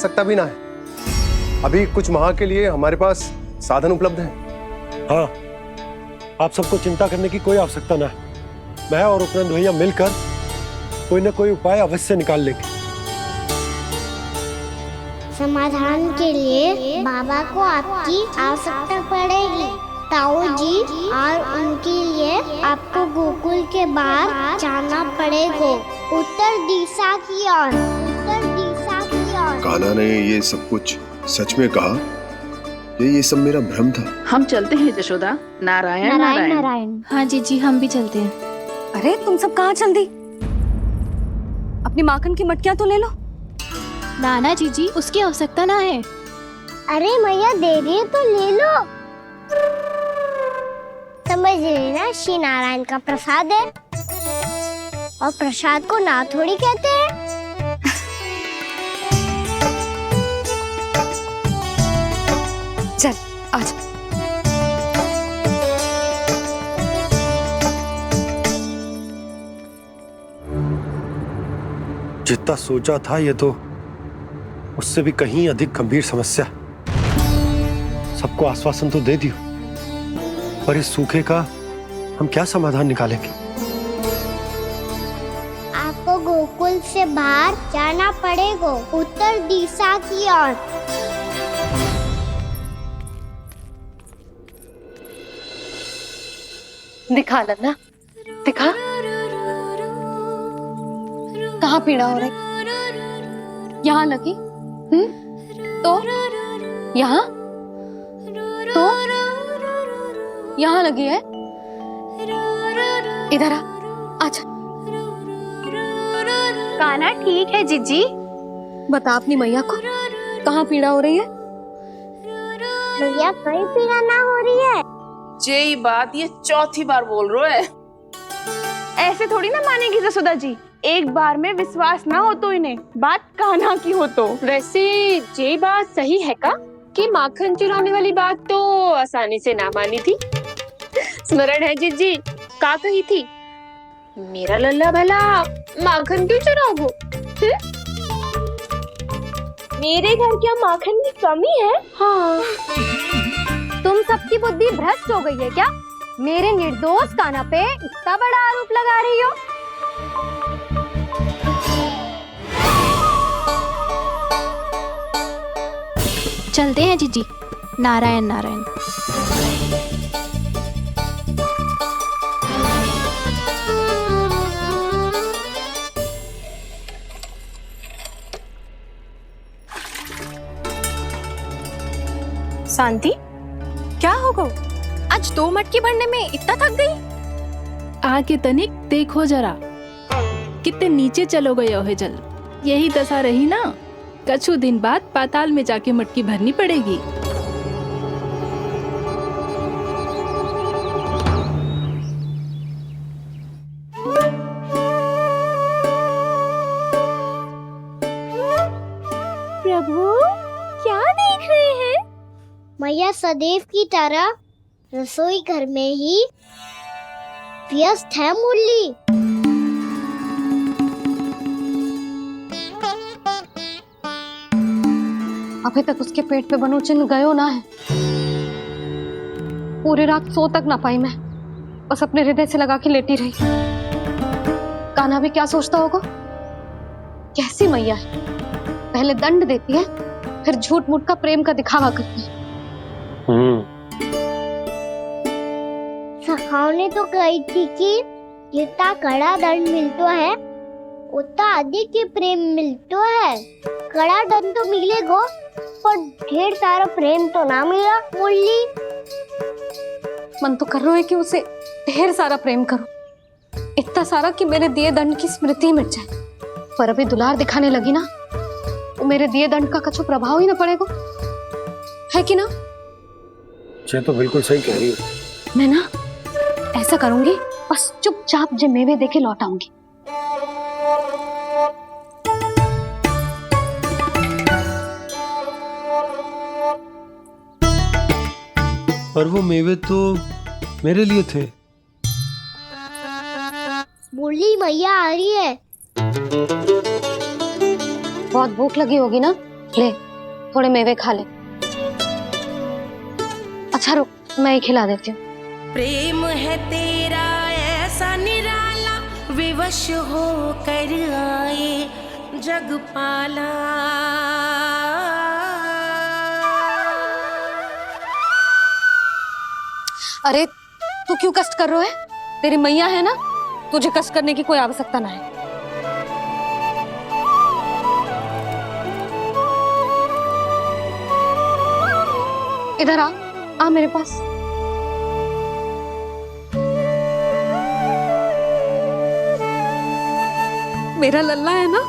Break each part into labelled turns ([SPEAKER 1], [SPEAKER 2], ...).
[SPEAKER 1] सकता भी ना है। अभी कुछ माह के लिए हमारे पास साधन उपलब्ध हैं।
[SPEAKER 2] हाँ, आप सबको चिंता करने की कोई आवश्यकता ना है। मैं और उपनंद भैया मिलकर कोई ना कोई उपाय अवश्य निकाल लेंगे।
[SPEAKER 3] समाधान के लिए बाबा को आपकी आवश्यकता पड़ेगी। ताऊ जी और उनके लिए आपको गोकुल के बाहर जाना पड़ेगा, उत्तर दिशा की ओर, उत्तर दिशा की ओर।
[SPEAKER 4] कान्हा ने ये सब कुछ सच में कहा? ये सब मेरा भ्रम था?
[SPEAKER 5] हम चलते हैं जशोदा। नारायण नारायण
[SPEAKER 3] नारायण।
[SPEAKER 6] हाँ जी हम भी चलते हैं।
[SPEAKER 7] अरे तुम सब कहाँ चल दी? अपनी माखन की मटकियाँ तो ले लो।
[SPEAKER 6] नाना जी उसकी आवश्यकता ना है।
[SPEAKER 3] अरे मैया दे रही है तो ले लो। समझ लेना, श्री नारायण का प्रसाद है और प्रसाद को ना थोड़ी कहते हैं।
[SPEAKER 7] चल आज
[SPEAKER 2] जितना सोचा था ये तो उससे भी कहीं अधिक गंभीर समस्या। सबको आश्वासन तो दे दियो, पर इस सूखे का हम क्या समाधान निकालेंगे?
[SPEAKER 3] आपको गोकुल से बाहर जाना पड़ेगा, उत्तर दिशा की ओर।
[SPEAKER 7] दिखा लन्ना, दिखा। कहाँ पीड़ा हो रही? यहाँ लगी? तो यहाँ तो यहाँ लगी है। इधर आ, आजा।
[SPEAKER 6] कान्हा ठीक है जीजी।
[SPEAKER 7] बता अपनी मैया को कहाँ पीड़ा हो रही है?
[SPEAKER 3] भैया कहीं पीड़ा ना हो रही है।
[SPEAKER 5] यही बात ये चौथी बार बोल रहे है।
[SPEAKER 8] ऐसे थोड़ी ना मानेगी जसोदा जी। एक बार में विश्वास ना हो तो इन्हें बात कान्हा की हो तो।
[SPEAKER 9] वैसे ये बात सही है का कि माखन चुराने वाली बात तो आसानी से ना मानी थी। स्मरण है जीजी का कही थी, मेरा लल्ला भला माखन क्यों चुराओगे? मेरे घर क्या माखन की कमी है?
[SPEAKER 7] हाँ। तुम सबकी बुद्धि भ्रष्ट हो गई है क्या? मेरे निर्दोष कान्हा पे इतना बड़ा आरोप लगा रही हो?
[SPEAKER 6] चलते हैं जीजी। नारायण नारायण।
[SPEAKER 7] शांति, क्या हो गो? आज 2 मटकी भरने में इतना थक गई?
[SPEAKER 10] आके तनिक देखो जरा, कितने नीचे चलो गए हो जल। यही दशा रही ना, कछु दिन बाद पाताल में जाके मटकी भरनी पड़ेगी।
[SPEAKER 3] प्रभु क्या देख रहे हैं? मैया सदैव की तरह रसोई घर में ही व्यस्त है मुरली।
[SPEAKER 7] अभी तक उसके पेट पे बनो चिन्ह गयो ना है। पूरी रात सो तक ना पाई मैं, बस अपने हृदय से लगा के लेटी रही। कान्हा भी क्या सोचता होगा? कैसी मैया है, पहले दंड देती है फिर झूठ मूठ का प्रेम का दिखावा करती है।
[SPEAKER 3] सखाओ ने तो कही थी कि जितना कड़ा दंड मिलता है उतना अधिक ही प्रेम मिलता है। कड़ा दंड तो मिलेगा पर ढेर सारा प्रेम तो ना मिला मुरली।
[SPEAKER 7] मन तो कर रहा है कि उसे ढेर सारा प्रेम करो, इतना सारा कि मेरे दिए दंड की स्मृति मिट जाए। पर अभी दुलार दिखाने लगी ना, वो मेरे दिए दंड का कछु प्रभाव ही ना पड़ेगा, है कि ना?
[SPEAKER 2] ये तो बिल्कुल सही कह रही हो।
[SPEAKER 7] मैं ना ऐसा करूंगी, बस चुपचाप जे मेवे देके लौट आऊंगी।
[SPEAKER 2] पर वो मेवे तो मेरे लिए थे।
[SPEAKER 3] मुरली मैया आ रही है।
[SPEAKER 7] बहुत भूख लगी होगी ना, ले थोड़े मेवे खा ले। अच्छा रुक, मैं ही खिला देती हूँ।
[SPEAKER 11] प्रेम है तेरा ऐसा निराला, विवश हो कर आए जग पाला।
[SPEAKER 7] अरे तू क्यों कष्ट कर रहा है? तेरी मैया है ना, तुझे कष्ट करने की कोई आवश्यकता ना है। इधर आ मेरे पास। मेरा लल्ला है ना,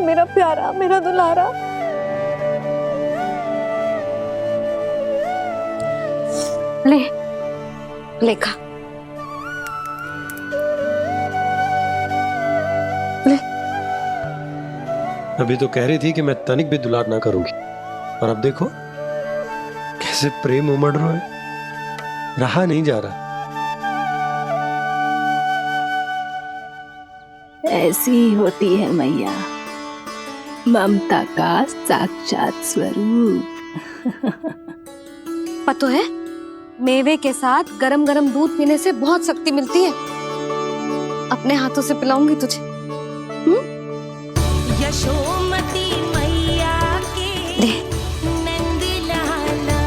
[SPEAKER 7] मेरा प्यारा, मेरा दुलारा। ले खा। ले।
[SPEAKER 2] अभी तो कह रही थी कि मैं तनिक भी दुलार ना करूंगी, और अब देखो कैसे प्रेम उमड़ रहा है, रहा नहीं जा रहा।
[SPEAKER 10] ऐसी ही होती है मैया, ममता का साक्षात स्वरूप।
[SPEAKER 7] पता है, मेवे के साथ गरम गरम दूध पीने से बहुत शक्ति मिलती है। अपने हाथों से पिलाऊंगी तुझे।
[SPEAKER 11] यशोमती मैया के नंद लाला,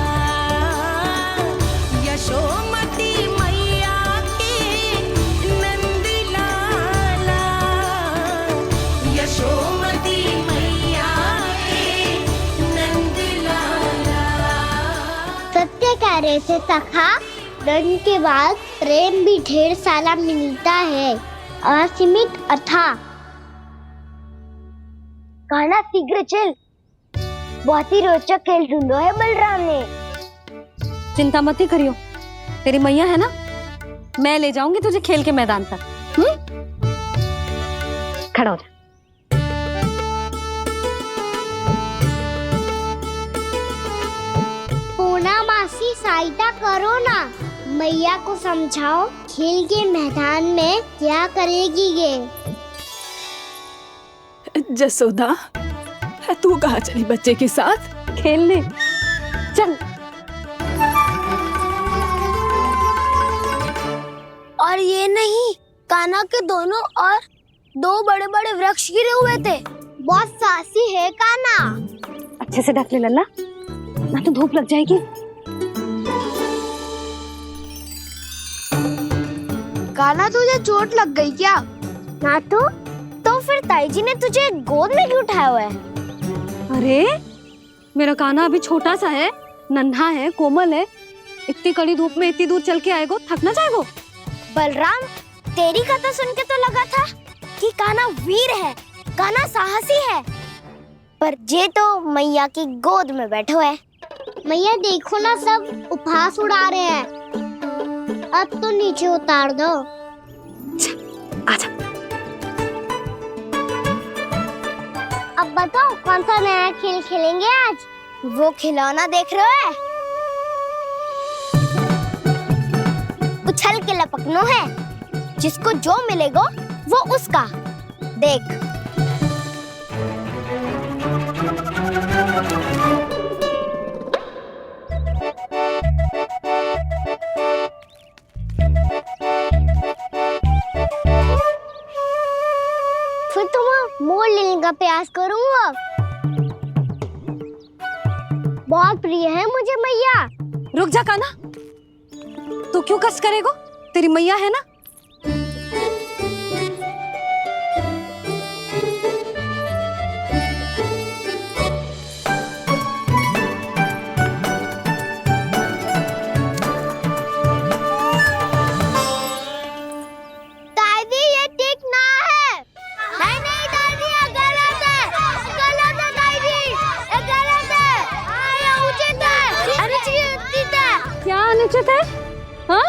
[SPEAKER 11] यशोमती मैया के नंद लाला, यशोमती मैया के नंद लाला।
[SPEAKER 3] सत्य कह रहे थे सखा, दंड के बाद प्रेम भी ढेर सारा मिलता है, असीमित अथाह। गाना शीघ्र चल, बहुत ही रोचक खेल ढूंढो है बलराम ने।
[SPEAKER 7] चिंता मत ही करियो, तेरी मैया है ना, मैं ले जाऊंगी तुझे खेल के मैदान तक। खड़ा हो जा।
[SPEAKER 3] पूना मासी सहायता करो ना, मैया को समझाओ खेल के मैदान में क्या करेगी ये।
[SPEAKER 10] जसोदा, तू कहाँ चली बच्चे के साथ
[SPEAKER 7] खेलने? चल।
[SPEAKER 3] और ये नहीं, कान्हा के दोनों और दो बड़े बड़े वृक्ष गिरे हुए थे। बहुत साहसी है कान्हा।
[SPEAKER 7] अच्छे से ढक ले लल्ला, ना तो धूप लग जाएगी।
[SPEAKER 3] कान्हा तुझे चोट लग गई क्या? ना तो फिर ताई जी ने तुझे गोद में क्यों उठाया हुआ है?
[SPEAKER 7] अरे मेरा कान्हा अभी छोटा सा है, नन्हा है, कोमल है। इतनी कड़ी धूप में इतनी दूर चल के आएगा, थक ना जाएगा?
[SPEAKER 3] बलराम, तेरी कथा सुन के तो लगा था कि कान्हा वीर है, कान्हा साहसी है, पर ये तो मैया की गोद में बैठे हुए है। मैया देखो ना, सब उपहास उड़ा रहे हैं। अब तो नीचे उतार दो।
[SPEAKER 7] आजा।
[SPEAKER 3] अब बताओ कौन सा नया खेल खेलेंगे आज? वो खिलौना देख रहे हो? उछल के लपकनो है, जिसको जो मिलेगा वो उसका। देख। फिर तुम मोड़ लेने का प्रयास करूंगा। बहुत प्रिय है मुझे मैया।
[SPEAKER 7] रुक जा कान्हा, तू क्यों कष्ट करेगा? तेरी मैया है ना।
[SPEAKER 3] दादी ये ठीक ना है। नहीं नहीं दादी, ये गलत है, गलत है दादी, ये गलत है, ये उचित है, अनुचित है।
[SPEAKER 7] क्या अनुचित है? हाँ?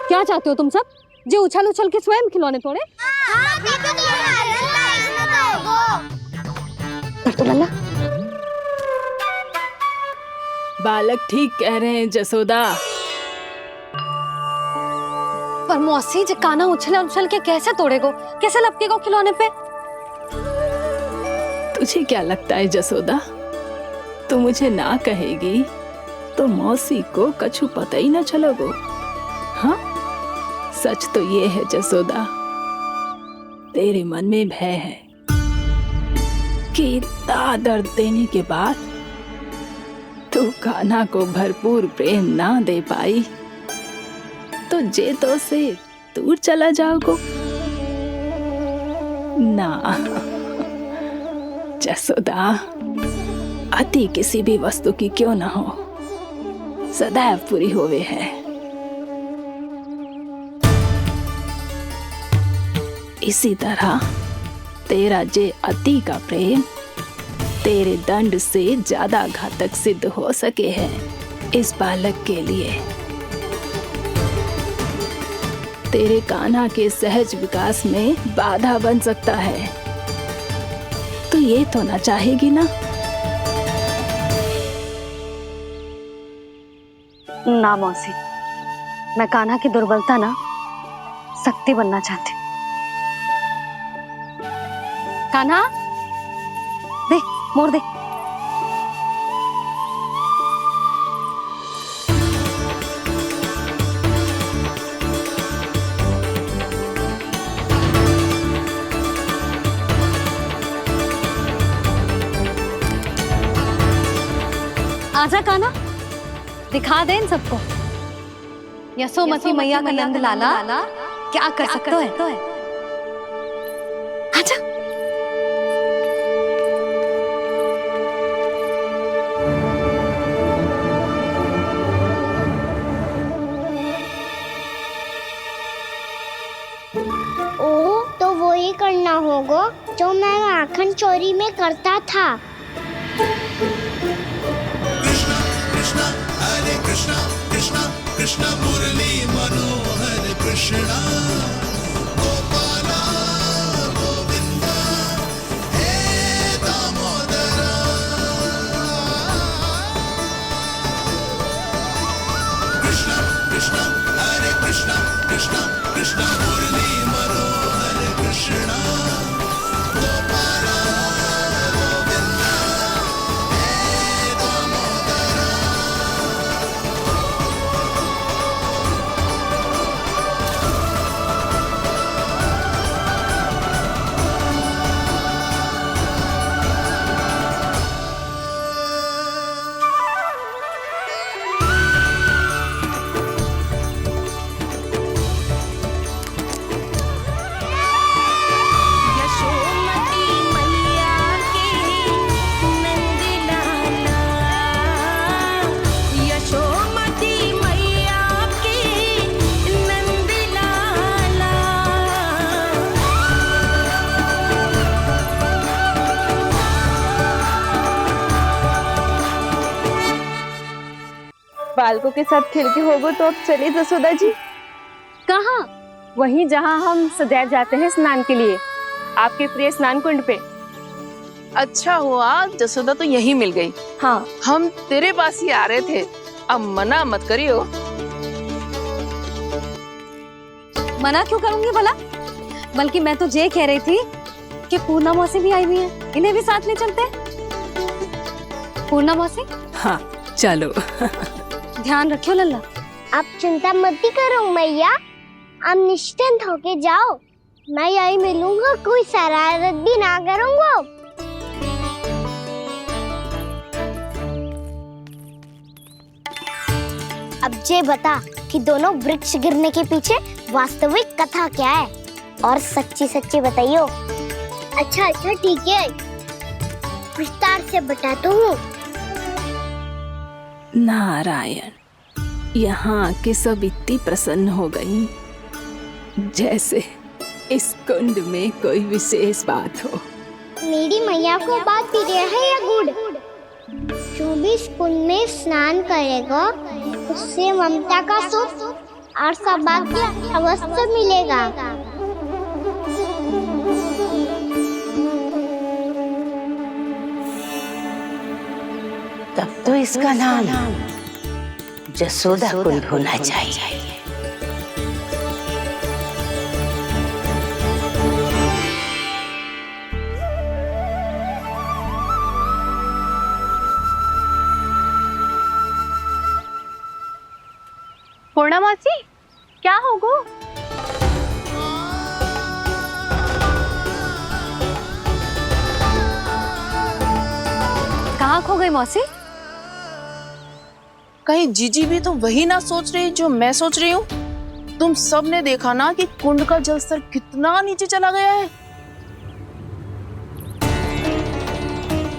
[SPEAKER 7] क्या चाहते हो तुम सब? जो उछल उछल के स्वयं खिलौने तोड़े?
[SPEAKER 3] हाँ, भी तो
[SPEAKER 7] तो लल्ला।
[SPEAKER 10] बालक ठीक कह रहे हैं जसोदा।
[SPEAKER 7] पर मौसी, जो कान्हा उछल उछल के कैसे तोड़ेगो, कैसे लपकेगो खिलौने पे?
[SPEAKER 10] तू तुझे क्या लगता है जसोदा, तू मुझे ना कहेगी तो मौसी को कछु पता ही ना चलोगो। हाँ, सच तो ये है जसोदा, तेरे मन में भय है कि इतना दर्द देने के बाद तू कान्हा को भरपूर प्रेम ना दे पाई तो जेतो से दूर चला जाओगो ना। जसोदा, अति किसी भी वस्तु की क्यों ना हो, सदैव पूरी होवे है। इसी तरह तेरा जे अति का प्रेम तेरे दंड से ज्यादा घातक सिद्ध हो सके है इस बालक के लिए। तेरे कान्हा के सहज विकास में बाधा बन सकता है, तो ये तो ना चाहेगी ना?
[SPEAKER 7] ना मौसी, मैं कान्हा की दुर्बलता ना शक्ति बनना चाहती हूँ। कान्हा, दे मोड़ दे। आजा कान्हा, दिखा दे इन सबको यशोमती मैया का नंद लाला क्या कर सकता है। आजा।
[SPEAKER 3] ओ, तो वो ही करना होगा जो मैं माखन चोरी में करता था।
[SPEAKER 11] कृष्ण मुरली मनोहर कृष्णा गोपाला गोविंदा हे दामोदरा। कृष्ण कृष्ण हरे कृष्ण कृष्ण कृष्ण मुरली मनोहर कृष्णा गोपाला गोविंदा हे दामोदरा।
[SPEAKER 8] बालकों के साथ खेल के होगो तो अब चलिए जसोदा जी।
[SPEAKER 7] कहाँ? वहीं जहाँ हम सदैव जाते हैं स्नान के लिए, आपके प्रिय स्नान कुंड पे।
[SPEAKER 5] अच्छा हुआ जसोदा तो यही मिल गई।
[SPEAKER 7] हाँ,
[SPEAKER 5] हम तेरे पास ही आ रहे थे, अब मना मत करियो।
[SPEAKER 7] मना क्यों करूंगी भला? बल्कि मैं तो ये कह रही थी कि पूर्णा मौसी भी आई हुई है, इन्हें भी साथ ले चलते हैं। पूर्णा मौसी,
[SPEAKER 10] हाँ चलो।
[SPEAKER 7] ध्यान रखियो लल्ला।
[SPEAKER 3] आप चिंता मत करो मैया, आप निश्चिंत होके जाओ, मैं यही मिलूंगा, कोई शरारत भी ना करूंगा। अब ये बता कि दोनों वृक्ष गिरने के पीछे वास्तविक कथा क्या है, और सच्ची सच्ची बताइयो। अच्छा अच्छा ठीक है, विस्तार से बताता हूँ।
[SPEAKER 10] नारायण, यहाँ के सब इतनी प्रसन्न हो गई जैसे इस कुंड में कोई विशेष बात हो।
[SPEAKER 3] मेरी मैया को बात प्रिय है या गुड़? जो भी इस कुंड में स्नान करेगा उससे ममता का सुख और सौभाग्य अवश्य मिलेगा।
[SPEAKER 12] तब तो इसका नाम जसोदा कुंड होना चाहिए।
[SPEAKER 8] पूर्णा मौसी क्या होगो?
[SPEAKER 7] कहाँ खो गई मौसी?
[SPEAKER 5] कहीं जीजी भी तो वही ना सोच रही जो मैं सोच रही हूँ? तुम सब ने देखा ना कि कुंड का जलस्तर कितना नीचे चला गया है।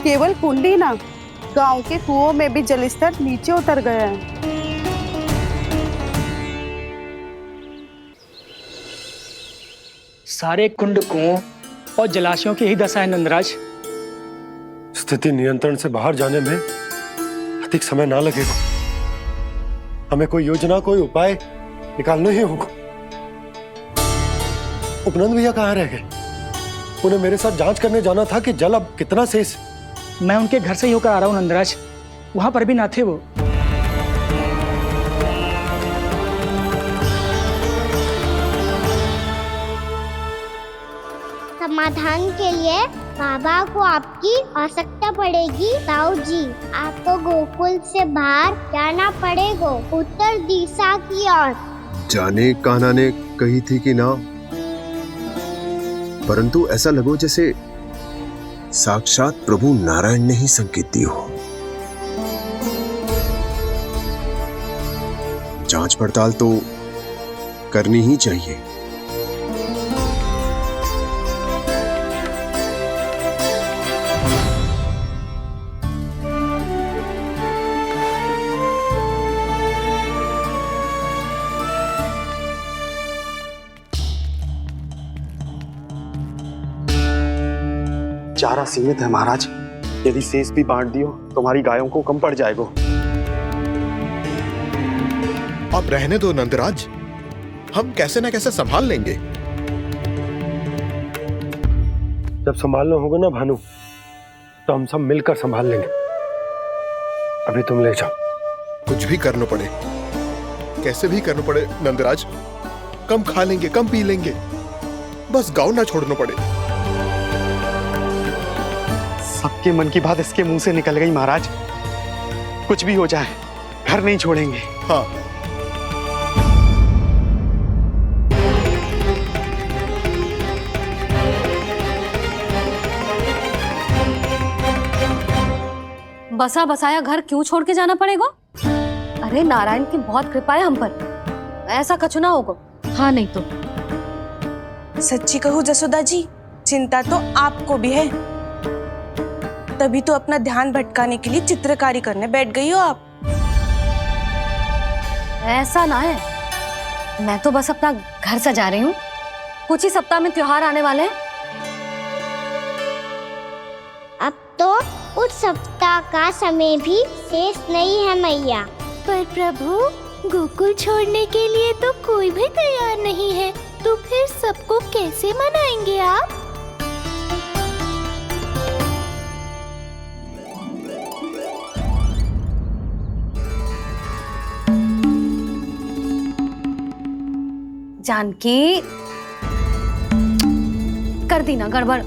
[SPEAKER 8] केवल कुंड ही ना, गांव के कुओं में भी जलस्तर नीचे उतर गया है।
[SPEAKER 13] सारे कुंड कुओं और जलाशयों की ही दशा है नंदराज।
[SPEAKER 2] स्थिति नियंत्रण से बाहर जाने में अधिक समय ना लगेगा। हमें कोई योजना, कोई उपाय निकालना ही होगा। उपनंद भैया कहाँ रह गए? उन्हें मेरे साथ जांच करने जाना था कि जल अब कितना शेष।
[SPEAKER 13] मैं उनके घर से ही होकर आ रहा हूँ नंदराज, वहां पर भी ना थे वो।
[SPEAKER 3] समाधान के लिए बाबा को आपकी आवश्यकता पड़ेगी। ताऊ जी, आपको गोकुल से बाहर जाना पड़ेगा, उत्तर दिशा की ओर।
[SPEAKER 4] जाने कान्हा ने कही थी कि ना, परंतु ऐसा लगो जैसे साक्षात प्रभु नारायण ने ही संकेत दी हो। जांच पड़ताल तो करनी ही चाहिए।
[SPEAKER 2] चारा सीमित है महाराज, यदि शेष भी बांट दियो तो हमारी गायों को कम पड़ जाएगा।
[SPEAKER 14] आप रहने दो नंदराज, हम कैसे न कैसे संभाल लेंगे।
[SPEAKER 2] जब संभालना होगा ना भानु, तो हम सब मिलकर संभाल लेंगे। अभी तुम ले जाओ।
[SPEAKER 14] कुछ भी करना पड़े, कैसे भी करना पड़े नंदराज, कम खा लेंगे, कम पी लेंगे, बस गांव ना छोड़ना पड़े।
[SPEAKER 15] सबके मन की बात इसके मुंह से निकल गई महाराज। कुछ भी हो जाए, घर नहीं छोड़ेंगे।
[SPEAKER 14] हाँ,
[SPEAKER 7] बसा बसाया घर क्यों छोड़ के जाना पड़ेगा? अरे नारायण की बहुत कृपा है हम पर, ऐसा कछु ना होगा। हाँ नहीं तो
[SPEAKER 8] सच्ची कहूँ जसोदा जी, चिंता तो आपको भी है, तभी तो अपना ध्यान भटकाने के लिए चित्रकारी करने बैठ गई हो आप।
[SPEAKER 7] ऐसा ना है, मैं तो बस अपना घर सजा रही हूँ। कुछ ही सप्ताह में त्योहार आने वाले हैं।
[SPEAKER 3] अब तो उस सप्ताह का समय भी शेष नहीं है मैया।
[SPEAKER 16] पर प्रभु, गोकुल छोड़ने के लिए तो कोई भी तैयार नहीं है, तो फिर सबको कैसे मनाएंगे आप?
[SPEAKER 7] जानकी, कर दी ना गड़बड़।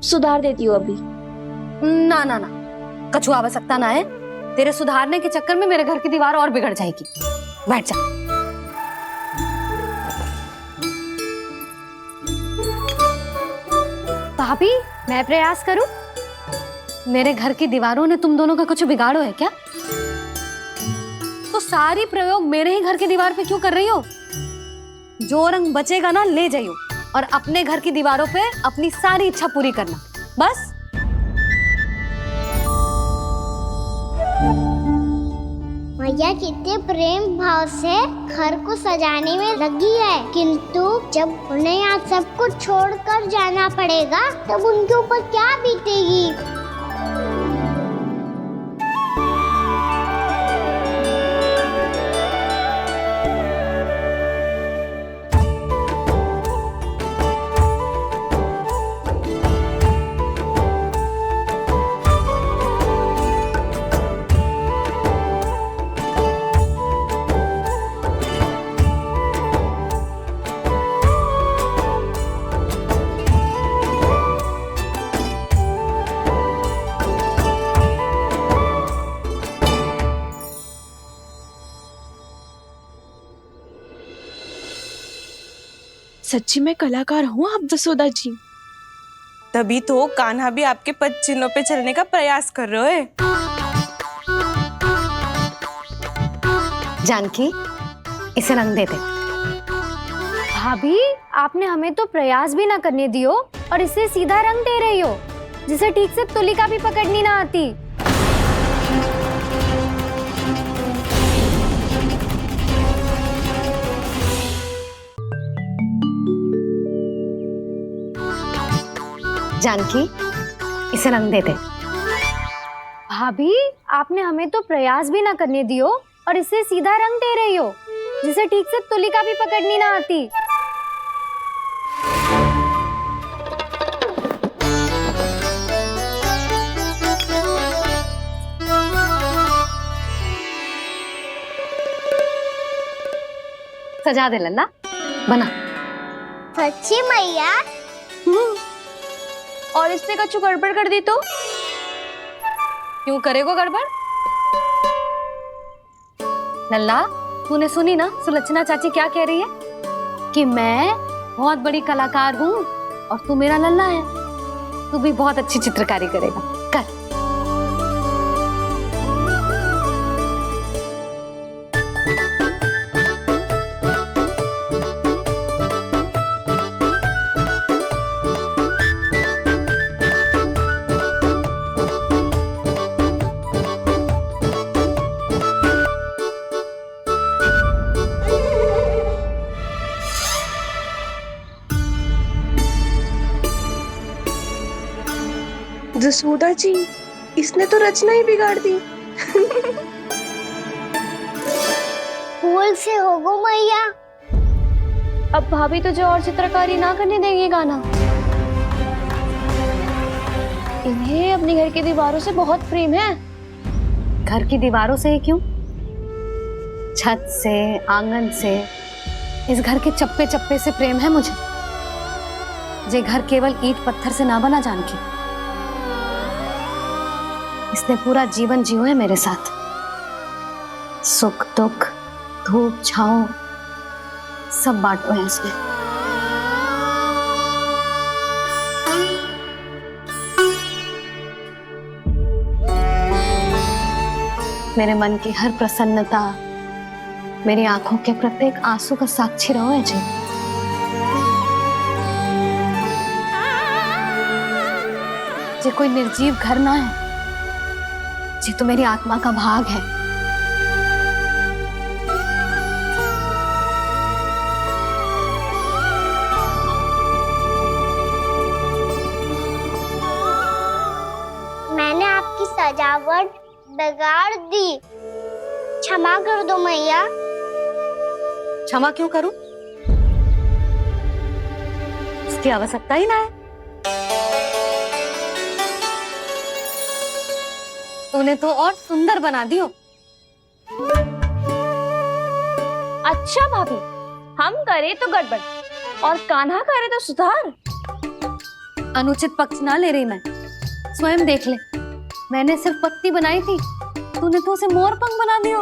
[SPEAKER 8] सुधार देती हूँ अभी।
[SPEAKER 7] ना ना ना, कछु आवश्यकता ना है। तेरे सुधारने के चक्कर में मेरे घर की दीवार और बिगड़ जाएगी। बैठ जा। भाभी, मैं प्रयास करूं? मेरे घर की दीवारों ने तुम दोनों का कुछ बिगाड़ो है क्या? तो सारी प्रयोग मेरे ही घर की दीवार पे क्यों कर रही हो? जो रंग बचेगा ना ले जाइयो, और अपने घर की दीवारों पे अपनी सारी इच्छा पूरी करना, बस।
[SPEAKER 3] मैया कितने प्रेम भाव से घर को सजाने में लगी है, किंतु जब उन्हें यहाँ सब कुछ छोड़कर जाना पड़ेगा तब उनके ऊपर क्या बीतेगी?
[SPEAKER 5] सच्ची में कलाकार हूँ आप जसोदा जी।
[SPEAKER 8] तभी तो कान्हा भी आपके पद चिन्हों पे चलने का प्रयास कर रहे है।
[SPEAKER 7] जानकी, इसे रंग दे दे।
[SPEAKER 16] भाभी, आपने हमें तो प्रयास भी ना करने दियो और इसे सीधा रंग दे रही हो, जिसे ठीक से तुलिका भी पकड़नी ना आती।
[SPEAKER 7] जानकी, इसे रंग दे दे।
[SPEAKER 16] भाभी, आपने हमें तो प्रयास भी ना करने दियो और इसे सीधा रंग दे रही हो, जिसे ठीक से तुलिका भी पकड़नी ना आती।
[SPEAKER 7] सजा दे लल्ला, बना।
[SPEAKER 3] सच्ची मैया?
[SPEAKER 16] और इसने कछु गड़बड़ कर दी तो?
[SPEAKER 7] क्यों करेगो गड़बड़? लल्ला, तूने सुनी ना सुलक्षणा चाची क्या कह रही है? कि मैं बहुत बड़ी कलाकार हूँ और तू मेरा लल्ला है। तू भी बहुत अच्छी चित्रकारी करेगा, कर।
[SPEAKER 8] जसोदा जी, इसने तो रचना ही बिगाड़ दी।
[SPEAKER 3] फूल से होगो मैया।
[SPEAKER 16] अब भाभी तुझे और चित्रकारी ना करने देंगे गाना। इन्हें अपने घर की दीवारों से बहुत प्रेम है।
[SPEAKER 7] घर की दीवारों से ही क्यों? छत से, आंगन से, इस घर के चप्पे चप्पे से प्रेम है मुझे। ये घर केवल ईंट पत्थर से ना बना जानकी। इसने पूरा जीवन जियो है मेरे साथ। सुख दुख, धूप छांव सब बांटो है इसने। मेरे मन की हर प्रसन्नता, मेरी आंखों के प्रत्येक आंसू का साक्षी रहो है जी। ये कोई निर्जीव घर ना है, ये तो मेरी आत्मा का भाग है।
[SPEAKER 3] मैंने आपकी सजावट बिगाड़ दी, क्षमा कर दो मैया।
[SPEAKER 7] क्षमा क्यों करूं? इसकी आवश्यकता ही ना है। तूने तो और सुंदर बना दियो।
[SPEAKER 16] अच्छा भाभी, हम करे तो गड़बड़ और कान्हा करे तो सुधार।
[SPEAKER 7] अनुचित पक्ष ना ले रही मैं, स्वयं देख ले। मैंने सिर्फ पत्ती बनाई थी, तूने तो उसे मोर पंख बना दियो।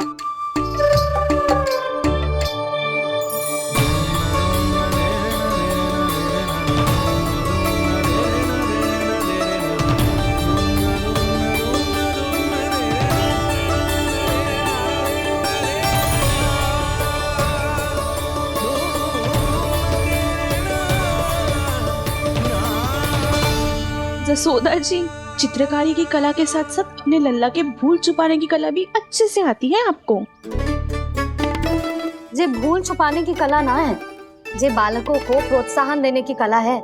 [SPEAKER 5] जसोदा जी, चित्रकारी की कला के साथ साथ अपने लल्ला के भूल छुपाने की कला भी अच्छे से आती है आपको।
[SPEAKER 7] ये भूल छुपाने की कला ना है, ये बालकों को प्रोत्साहन देने की कला है।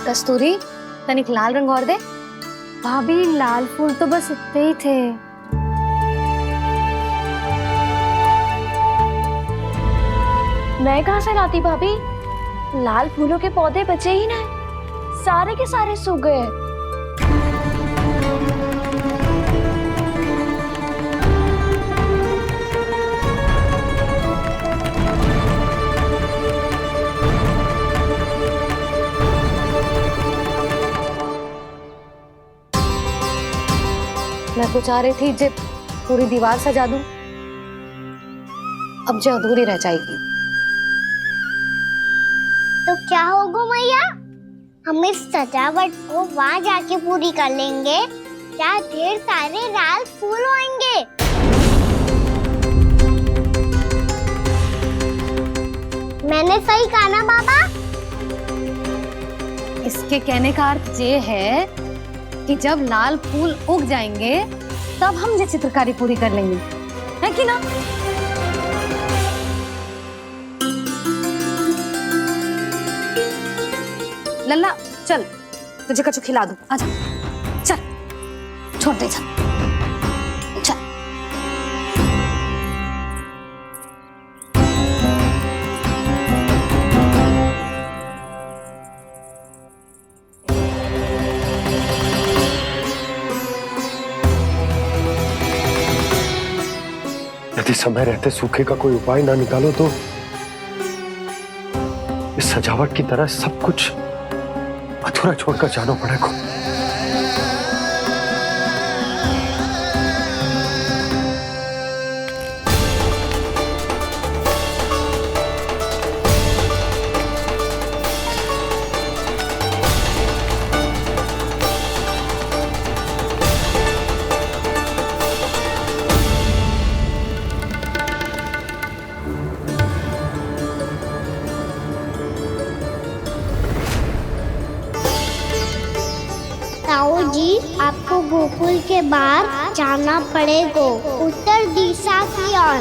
[SPEAKER 7] कस्तूरी, तनिक लाल रंग और दे।
[SPEAKER 16] भाभी, लाल फूल तो बस इतने ही थे। मैं कहाँ से लाती भाभी? लाल फूलों के पौधे बचे ही ना, सारे के सारे सूख गए।
[SPEAKER 7] मैं तो चाह रही थी जे पूरी दीवार सजा दूं, अब जो अधूरी रह जाएगी।
[SPEAKER 3] तो क्या होगा मैया, हम इस सजावट को वहाँ जाके पूरी कर लेंगे जहाँ ढेर सारे लाल फूल होंगे। मैंने सही कहा ना बाबा?
[SPEAKER 7] इसके कहने का अर्थ ये है कि जब लाल फूल उग जाएंगे तब हम ये चित्रकारी पूरी कर लेंगे, है कि ना? लल्ला चल, तुझे कछु खिला दूं, आजा, चल, छोड़ दे, चल।
[SPEAKER 2] यदि समय रहते सूखे का कोई उपाय ना निकालो तो इस सजावट की तरह सब कुछ अधूरा छोड़कर जाना पड़ेगा।
[SPEAKER 3] ताऊ जी, आपको गोकुल के बाहर जाना पड़ेगा, उत्तर दिशा की ओर।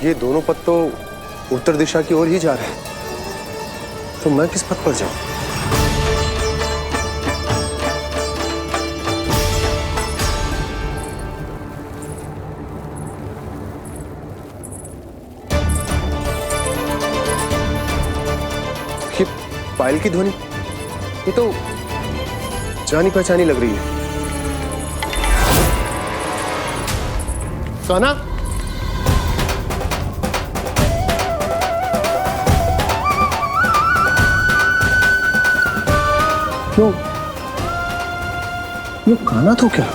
[SPEAKER 1] ये दोनों पथ तो उत्तर दिशा की ओर ही जा रहे हैं, तो मैं किस पथ पर जाऊं? पायल की ध्वनि, ये तो जानी पहचानी लग रही है। कान्हा, क्यों? ये कान्हा तो क्या?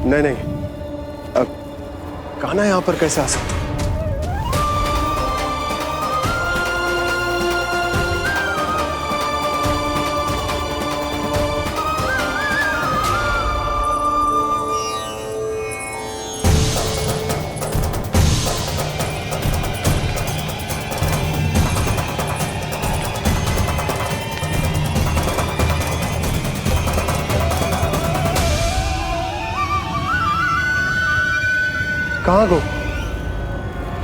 [SPEAKER 1] नहीं नहीं, अब कान्हा यहां पर कैसे आ सकता? कहाँ गो?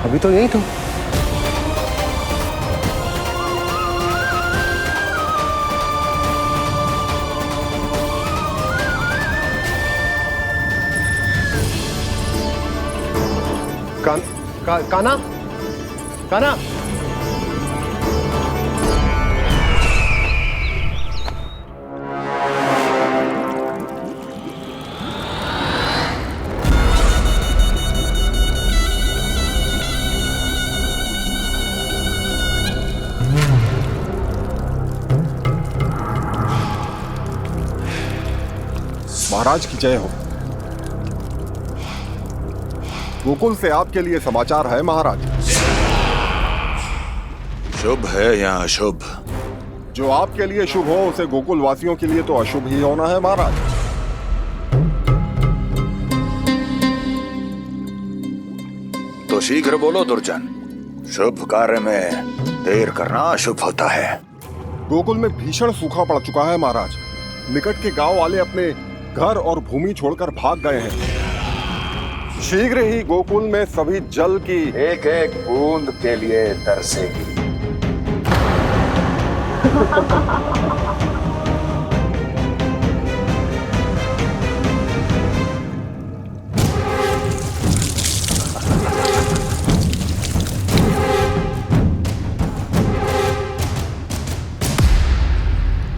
[SPEAKER 1] अभी तो यही तुम। कान्हा, कान्हा,
[SPEAKER 14] महाराज की जय हो। गोकुल से आपके लिए समाचार है महाराज।
[SPEAKER 17] शुभ है या अशुभ?
[SPEAKER 14] जो आपके लिए शुभ हो उसे गोकुल वासियों के लिए तो अशुभ ही होना है महाराज।
[SPEAKER 17] तो शीघ्र बोलो दुर्जन, शुभ कार्य में देर करना अशुभ होता है।
[SPEAKER 14] गोकुल में भीषण सूखा पड़ चुका है महाराज। निकट के गांव वाले अपने घर और भूमि छोड़कर भाग गए हैं। शीघ्र ही गोकुल में सभी जल की
[SPEAKER 17] एक एक बूंद के लिए तरसेगी।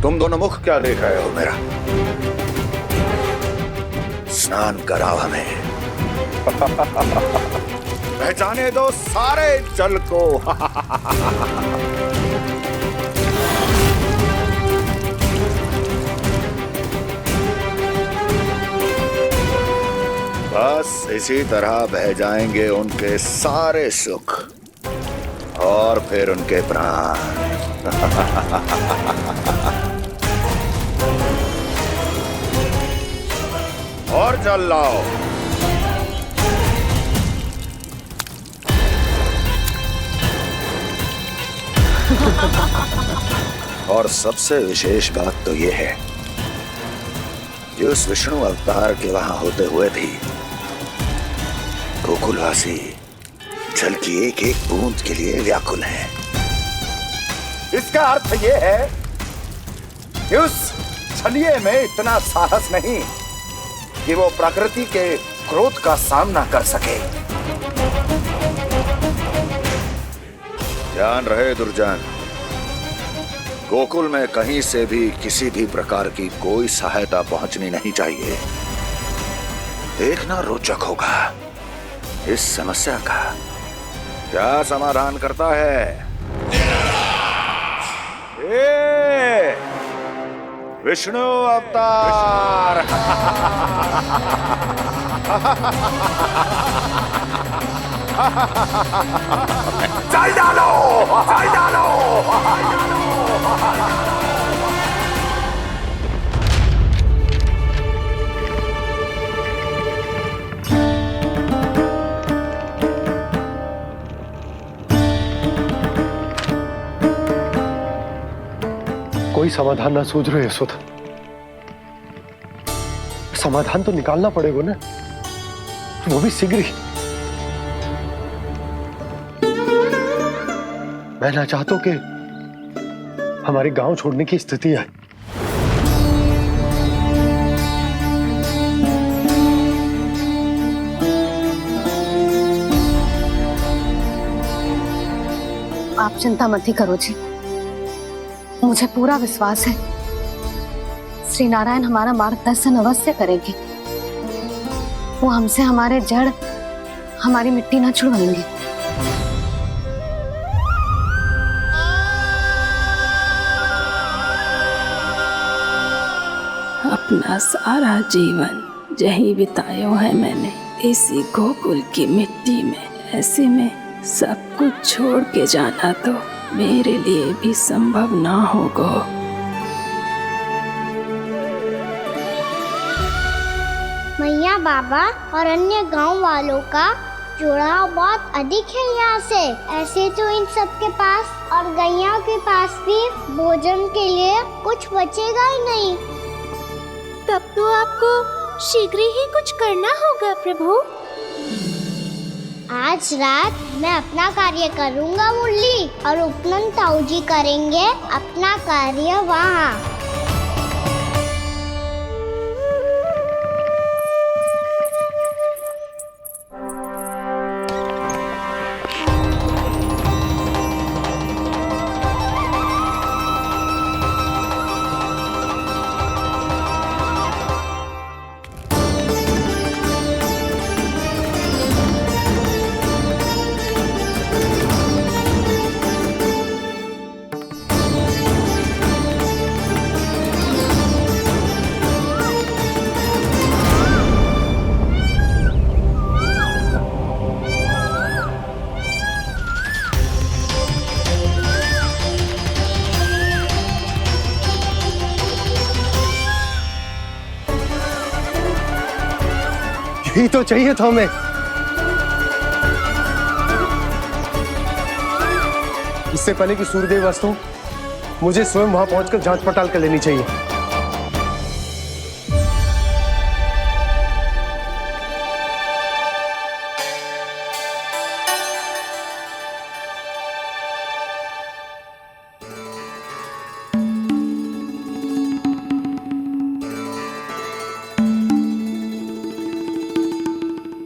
[SPEAKER 17] तुम दोनों मुख क्या देख रहे हो मेरा? स्नान कराओ हमें। पहचाने दो सारे जल को। बस इसी तरह बह जाएंगे उनके सारे सुख और फिर उनके प्राण। और जल लाओ। और सबसे विशेष बात तो यह है कि उस विष्णु अवतार के वहां होते हुए भी गोकुलवासी जल की एक एक बूंद के लिए व्याकुल हैं। इसका अर्थ यह है कि उस छलिए में इतना साहस नहीं कि वो प्रकृति के क्रोध का सामना कर सके। ध्यान रहे दुर्जन, गोकुल में कहीं से भी किसी भी प्रकार की कोई सहायता पहुंचनी नहीं चाहिए। देखना रोचक होगा इस समस्या का क्या समाधान करता है। ए, विष्णु अवतार। चल डालो, चल डालो।
[SPEAKER 2] कोई समाधान ना सूझ रहे यशोदा। समाधान तो निकालना पड़ेगा ना, वो भी शीघ्र ही। मैं ना चाहता कि हमारे गांव छोड़ने की स्थिति आए।
[SPEAKER 7] आप चिंता मत ही करो जी, मुझे पूरा विश्वास है श्री नारायण हमारा मार्गदर्शन अवश्य करेंगे। वो हमसे हमारे जड़, हमारी मिट्टी ना छुड़वाएंगे।
[SPEAKER 10] अपना सारा जीवन यही बिताया है मैंने, इसी गोकुल की मिट्टी में। ऐसे में सब कुछ छोड़ के जाना तो मेरे लिए भी संभव ना होगा।
[SPEAKER 3] मैया, बाबा और अन्य गांव वालों का जुड़ाव बहुत अधिक है यहाँ से। ऐसे तो इन सब के पास और गैया के पास भी भोजन के लिए कुछ बचेगा ही नहीं।
[SPEAKER 6] तब तो आपको शीघ्र ही कुछ करना होगा प्रभु।
[SPEAKER 3] आज रात मैं अपना कार्य करूँगा मुरली, और उपनंद ताऊ जी करेंगे अपना कार्य वहाँ।
[SPEAKER 2] यही तो चाहिए था हमें।
[SPEAKER 1] इससे पहले कि सूर्यदेव अस्त, मुझे स्वयं वहां पहुंचकर जांच पड़ताल कर लेनी चाहिए।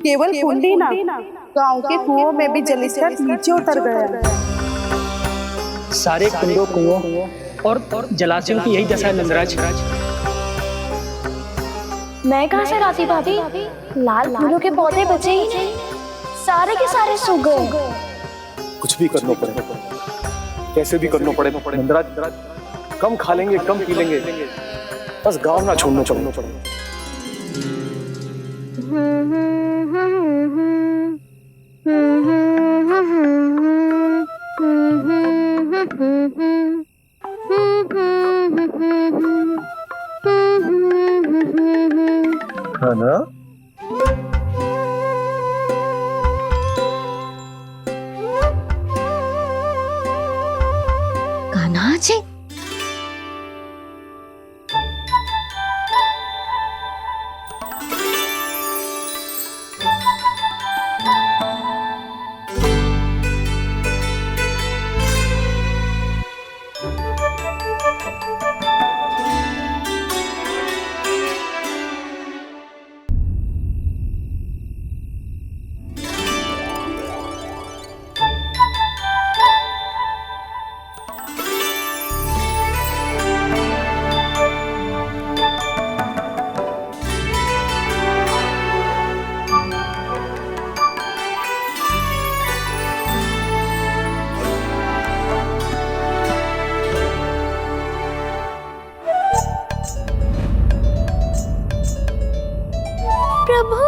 [SPEAKER 8] केवल कुंडी ना, गांव के कुओं में भी जलस्तर नीचे उतर गया।
[SPEAKER 13] सारे कुंडों, कुओं और जलाशयों की यही दशा है नंदराज।
[SPEAKER 16] मैं कहाँ से लाती भाभी? लाल फूलों के पौधे बचे ही नहीं।
[SPEAKER 3] सारे के सारे सो गए।
[SPEAKER 2] कुछ भी करना पड़ेगा, कैसे भी करना पड़ेगा। नंदराज, कम खा लेंगे, कम पी लेंगे, बस गांव ना छोड़ना पड़ेगा। है ना?
[SPEAKER 7] कान्हा जी,
[SPEAKER 6] प्रभु,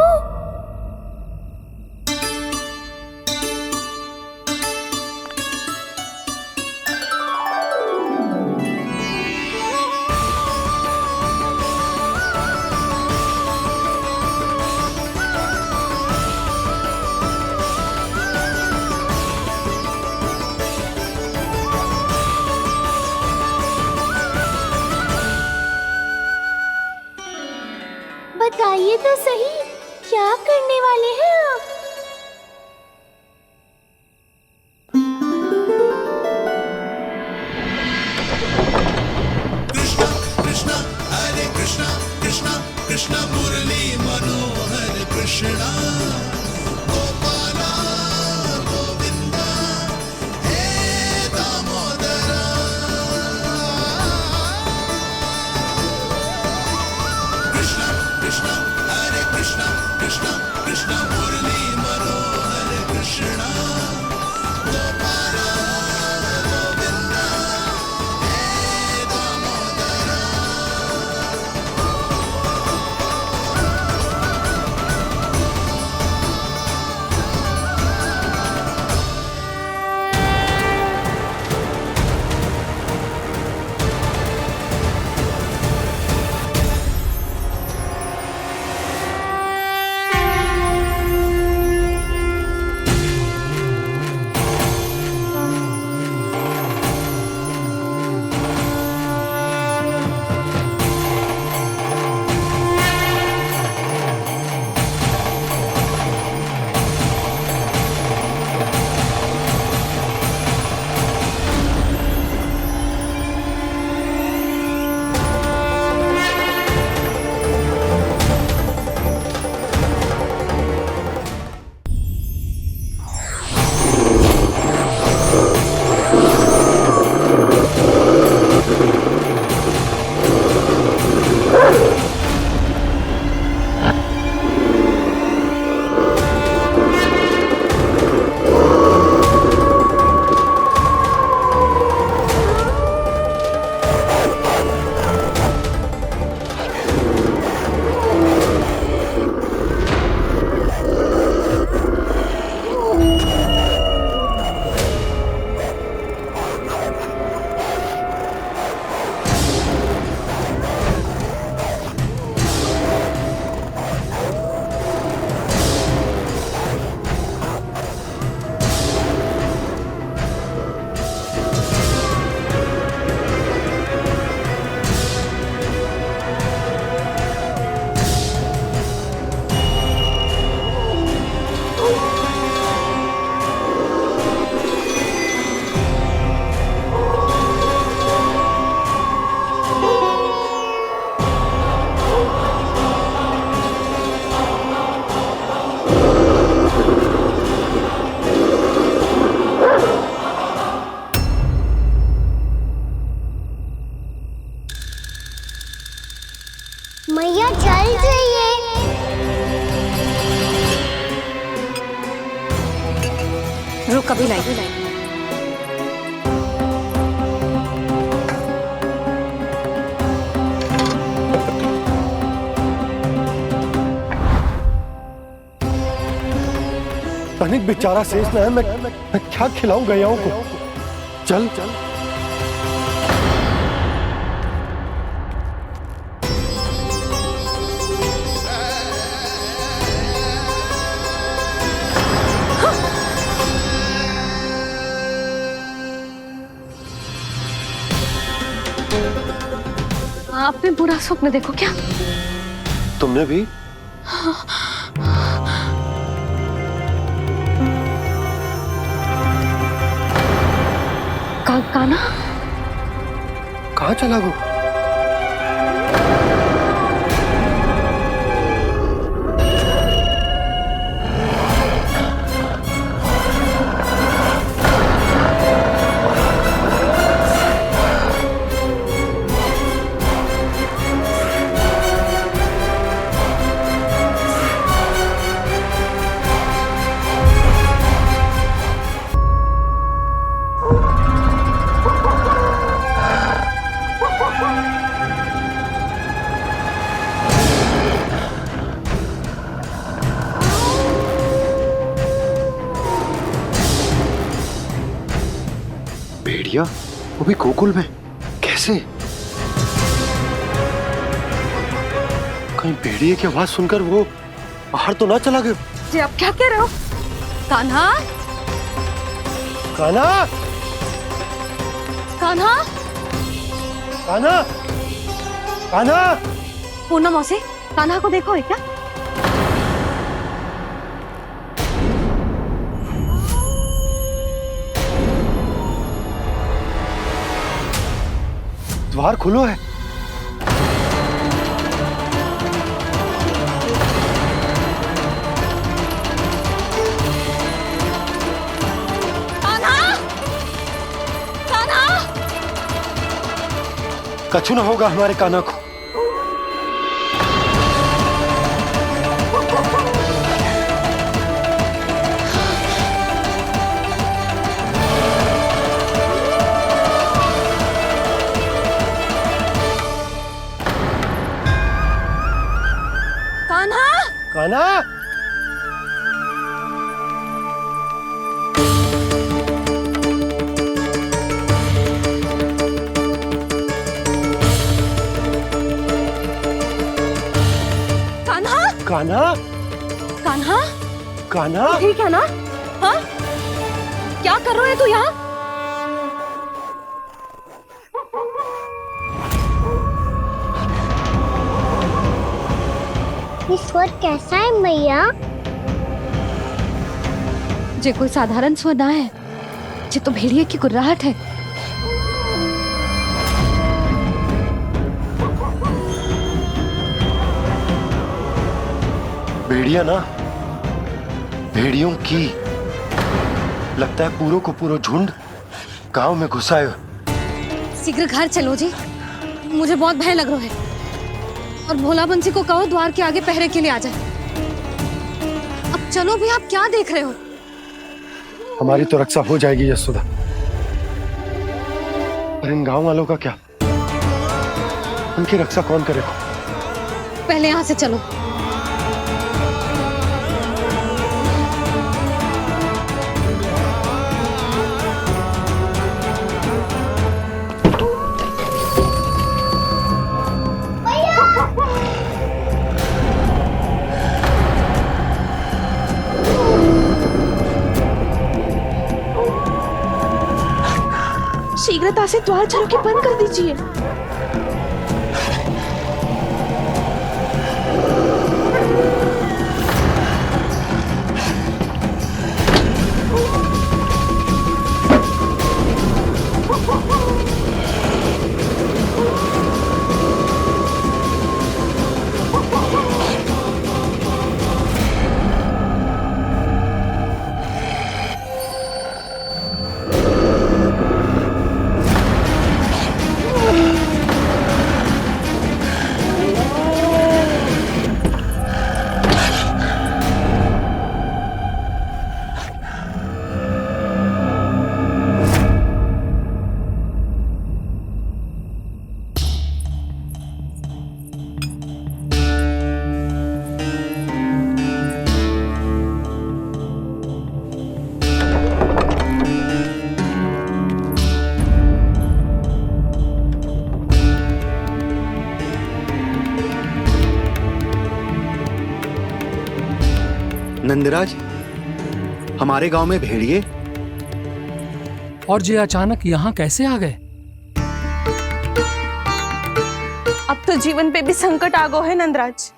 [SPEAKER 6] बताइए तो सही, क्या करने वाले हैं आप?
[SPEAKER 11] कृष्णा कृष्णा हरे कृष्णा कृष्णा कृष्णा मुरली मनोहर कृष्णा गोपाला गोविंदा हे दामोदरा कृष्णा कृष्णा हरे कृष्णा कृष्णा कृष्णा
[SPEAKER 7] रुक कभी लाई।
[SPEAKER 2] तनिक बेचारा शेष न है, मैं क्या खिलाऊं गयाओं को। चल चल
[SPEAKER 7] आपने बुरा स्वप्न देखो क्या?
[SPEAKER 2] तुमने भी?
[SPEAKER 7] काना
[SPEAKER 2] कहाँ चला वो? भेड़िया वो भी गोकुल में कैसे? कहीं भेड़िए की आवाज सुनकर वो बाहर तो ना चला गया?
[SPEAKER 7] जी आप क्या कह रहे हो? कान्हा,
[SPEAKER 2] कान्हा,
[SPEAKER 7] कान्हा,
[SPEAKER 2] कान्हा, कान्हा।
[SPEAKER 7] पूनम मौसी, कान्हा को देखो है क्या?
[SPEAKER 2] द्वार खुलो है।
[SPEAKER 7] कान्हा, कान्हा।
[SPEAKER 2] कछु ना होगा हमारे कान्हा को। कान्हा,
[SPEAKER 7] कान्हा,
[SPEAKER 2] कान्हा,
[SPEAKER 7] कान्हा,
[SPEAKER 2] कान्हा।
[SPEAKER 7] ठीक है ना? हाँ? क्या कर रहे हो तू यहाँ?
[SPEAKER 3] स्वर कैसा है मैया?
[SPEAKER 7] जे कोई साधारण स्वर ना है, जे तो भेड़िए की गुर्राहट है।
[SPEAKER 2] भेड़िया ना, भेड़ियों की लगता है पूरों को पूरा झुंड गांव में घुसा है।
[SPEAKER 7] शीघ्र घर चलो जी, मुझे बहुत भय लग रहा है। और भोला बंसी को कहो द्वार के आगे पहरे के लिए आ जाए। अब चलो भी, आप क्या देख रहे हो?
[SPEAKER 2] हमारी तो रक्षा हो जाएगी यशोदा, पर इन गांव वालों का क्या? उनकी रक्षा कौन करेगा?
[SPEAKER 7] पहले यहाँ से चलो।
[SPEAKER 5] शीघ्रता से द्वार चलो के बंद कर दीजिए।
[SPEAKER 15] नंदराज, हमारे गांव में भेड़िए
[SPEAKER 18] और ये अचानक यहाँ कैसे आ गए?
[SPEAKER 8] अब तो जीवन पे भी संकट आ गो है नंदराज।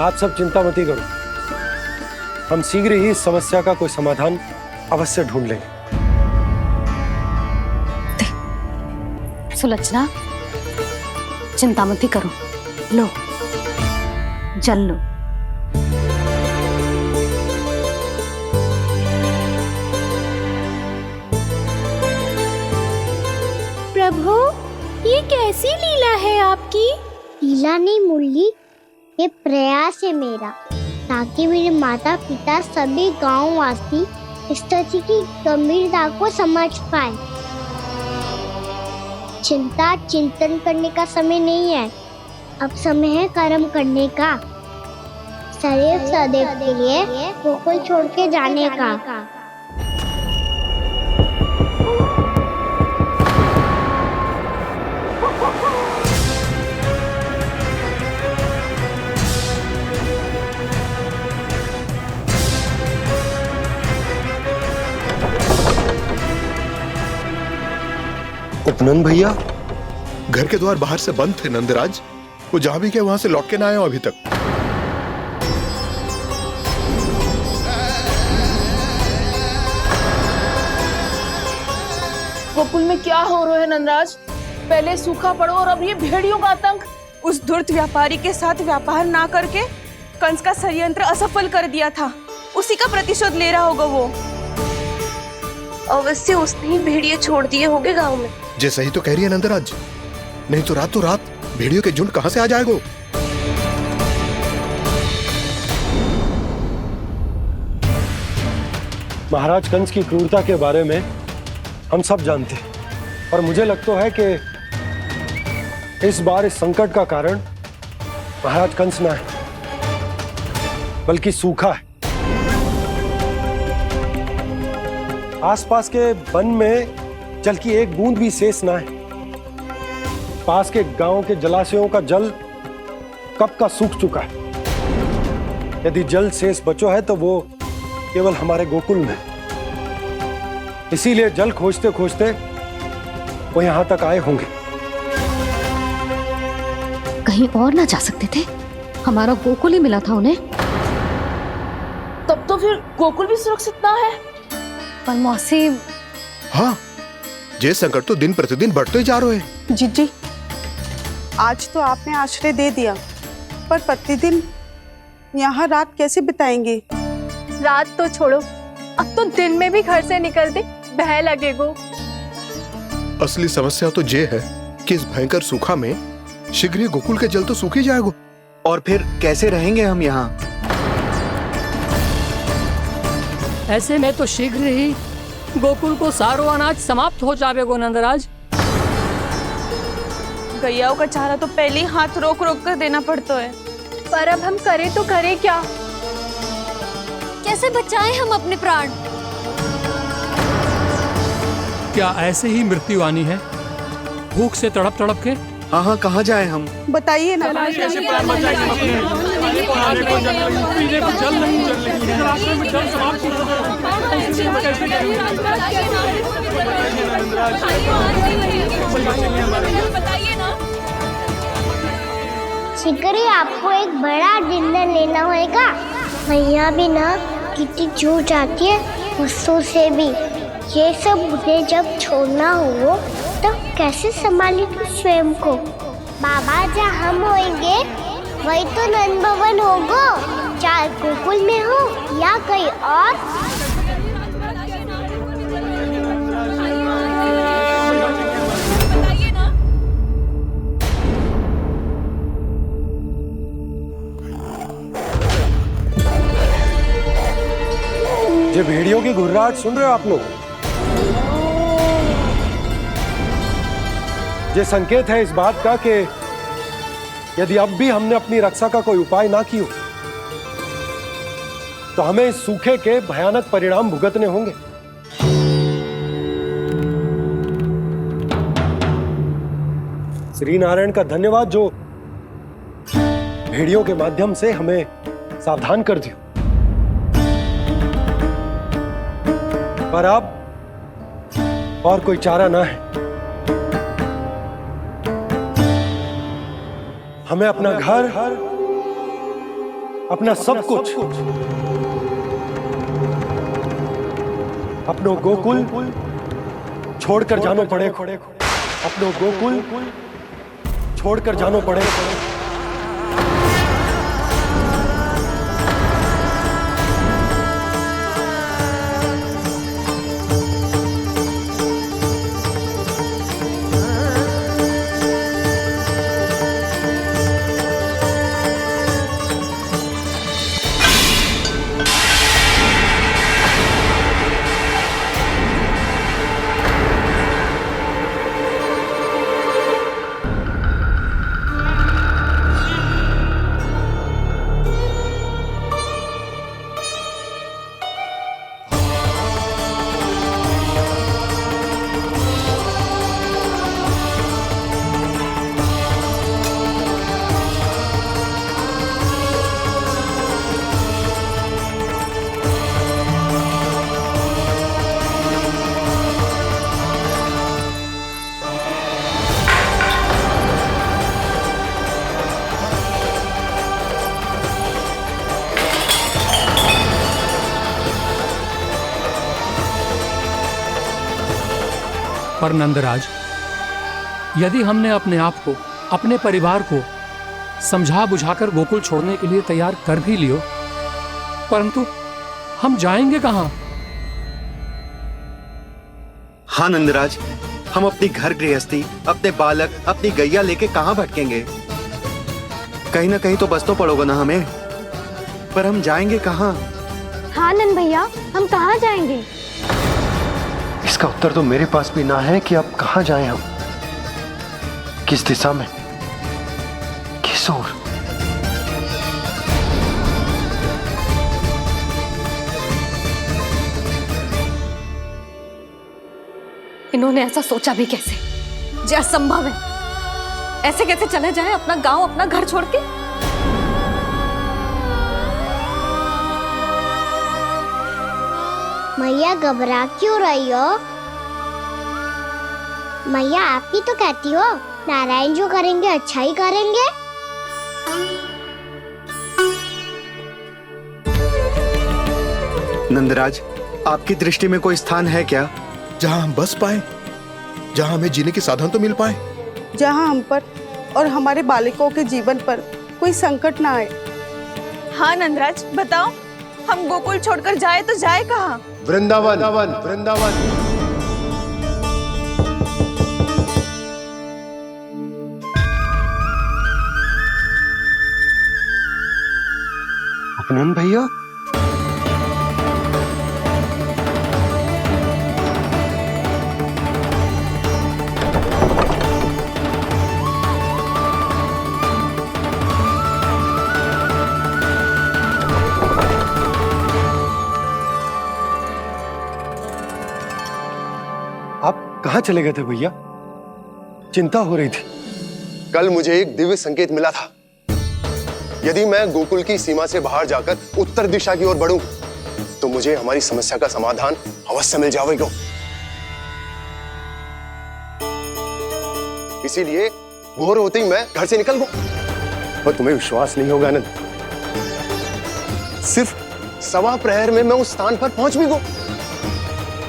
[SPEAKER 2] आप सब चिंता मत करो, हम शीघ्र ही इस समस्या का कोई समाधान अवश्य ढूंढ लेंगे।
[SPEAKER 7] सुलक्षणा, चिंता मत करो, लो जल लो।
[SPEAKER 6] प्रभु, ये कैसी लीला है आपकी?
[SPEAKER 3] लीला नहीं मुरली, ये प्रयास है मेरा, ताकि मेरे माता पिता सभी गांव वासी इस स्थिति की गंभीरता को समझ पाए। चिंता चिंतन करने का समय नहीं है, अब समय है कर्म करने का, सदैव सदैव के लिए गोकुल छोड़ के जाने का।
[SPEAKER 2] उपनंद भैया,
[SPEAKER 19] घर के द्वार बाहर से बंद थे नंदराज, वो जहां भी गए वहां से लौट के ना आए हो अभी तक।
[SPEAKER 5] गोकुल में क्या हो रहा है नंदराज? पहले सूखा पड़ो और अब ये भेड़ियों का आतंक।
[SPEAKER 8] उस धूर्त व्यापारी के साथ व्यापार ना करके कंस का षड्यंत्र असफल कर दिया था, उसी का प्रतिशोध ले रहा होगा वो।
[SPEAKER 9] अवश्य उसने ही भेड़िए छोड़ दिए होंगे गांव में।
[SPEAKER 19] जे सही तो कह रही है नंदराज, नहीं तो रात भेड़ियों के झुंड कहां से आ जाएगो।
[SPEAKER 2] महाराज कंस की क्रूरता के बारे में हम सब जानते हैं, और मुझे लगता है कि इस बार इस संकट का कारण महाराज कंस ना है, बल्कि सूखा है। आसपास के वन में जल की एक बूंद भी शेष ना है। पास के गांव के जलाशयों का जल कब का सूख चुका है। यदि जल शेष बचो है तो वो केवल हमारे गोकुल में। इसीलिए जल खोजते खोजते वो यहां तक आए होंगे।
[SPEAKER 7] कहीं और ना जा सकते थे? हमारा गोकुल ही मिला था उन्हें।
[SPEAKER 5] तब तो फिर गोकुल भी सुरक्षित ना है।
[SPEAKER 7] पर मौसी,
[SPEAKER 19] हाँ, ये संकट तो दिन प्रतिदिन बढ़ते ही जा रहे हैं।
[SPEAKER 8] जीजी, आज तो आपने आश्रय दे दिया, पर प्रतिदिन यहाँ रात कैसे बिताएंगे?
[SPEAKER 16] रात तो छोड़ो, अब तो दिन में भी घर से निकलते भय लगेगो।
[SPEAKER 19] असली समस्या तो ये है कि इस भयंकर सूखा में शीघ्र ही गोकुल के जल तो सूख ही जाएगा।
[SPEAKER 15] और फिर कैसे रहेंगे हम यहाँ?
[SPEAKER 18] ऐसे में तो शीघ्र ही गोकुल को सारो अनाज समाप्त हो जाएगो नंदराज।
[SPEAKER 8] गैयाओं का चारा तो पहले ही हाथ रोक रोक कर देना पड़ता है।
[SPEAKER 16] पर अब हम करें तो करें क्या? कैसे बचाएं हम अपने प्राण?
[SPEAKER 18] क्या ऐसे ही मृत्यु आनी है, भूख से तड़प तड़प के?
[SPEAKER 15] हाँ हाँ, कहाँ जाए हम?
[SPEAKER 8] बताइए ना।
[SPEAKER 3] शीघ्र ही आपको एक बड़ा डिनर लेना होगा। भैया भी ना कितनी चूक जाती है गुस्सों से भी। ये सब मुझे जब छोड़ना हो तो कैसे संभालेंगे स्वयं को? बाबा जहाँ हम होंगे वही तो नंद भवन होगा, चाहे गोकुल में हो या कहीं और।
[SPEAKER 2] ये भेड़ियों की घुर्राहट सुन रहे हो आप लोग? ये संकेत है इस बात का कि यदि अब भी हमने अपनी रक्षा का कोई उपाय ना किया तो हमें इस सूखे के भयानक परिणाम भुगतने होंगे। श्री नारायण का धन्यवाद जो भेड़ियों के माध्यम से हमें सावधान कर दिया। पर अब और कोई चारा ना है। हमें अपना घर, अपना सब कुछ, अपनों गोकुल छोड़कर जानो पड़े। अपनों गोकुल छोड़कर जानो पड़े।
[SPEAKER 18] पर नंदराज, यदि हमने अपने आप को, अपने परिवार को समझा बुझाकर गोकुल छोड़ने के लिए तैयार कर भी लियो, परंतु हम जाएंगे कहां?
[SPEAKER 15] हाँ नंदराज, हम अपनी घर गृहस्थी, अपने बालक, अपनी गैया लेके कहां भटकेंगे? कहीं ना कहीं तो बस तो पड़ोगे ना हमें, पर हम जाएंगे कहां?
[SPEAKER 16] हाँ नंद भैया, हम कहाँ जाएंगे?
[SPEAKER 2] इसका उत्तर तो मेरे पास भी ना है कि अब कहां जाएं हम, किस दिशा में, किस ओर।
[SPEAKER 7] इन्होंने ऐसा सोचा भी कैसे? जो असंभव है। ऐसे कैसे चले जाएं अपना गांव, अपना घर छोड़ के?
[SPEAKER 3] मैया घबरा क्यों रही हो? मैया आप ही तो कहती हो नारायण जो करेंगे अच्छा ही करेंगे।
[SPEAKER 15] नंदराज, आपकी दृष्टि में कोई स्थान है क्या
[SPEAKER 19] जहां हम बस पाए, जहां हमें जीने के साधन तो मिल पाए,
[SPEAKER 8] जहाँ हम पर और हमारे बालकों के जीवन पर कोई संकट ना आए? हाँ नंदराज, बताओ, हम गोकुल छोड़कर जाए तो जाए कहाँ?
[SPEAKER 1] वृंदावन। वृंदावन।
[SPEAKER 2] उपनंद भैया, कहां चले गए थे भैया? चिंता हो रही थी।
[SPEAKER 1] कल मुझे एक दिव्य संकेत मिला था। यदि मैं गोकुल की सीमा से बाहर जाकर उत्तर दिशा की ओर बढ़ूं, तो मुझे हमारी समस्या का समाधान अवश्य मिल जाएगा। इसीलिए भोर होते ही मैं घर से निकल गया। पर तुम्हें विश्वास नहीं होगा आनंद, सिर्फ सवा प्रहर में मैं उस स्थान पर पहुंच भी गया।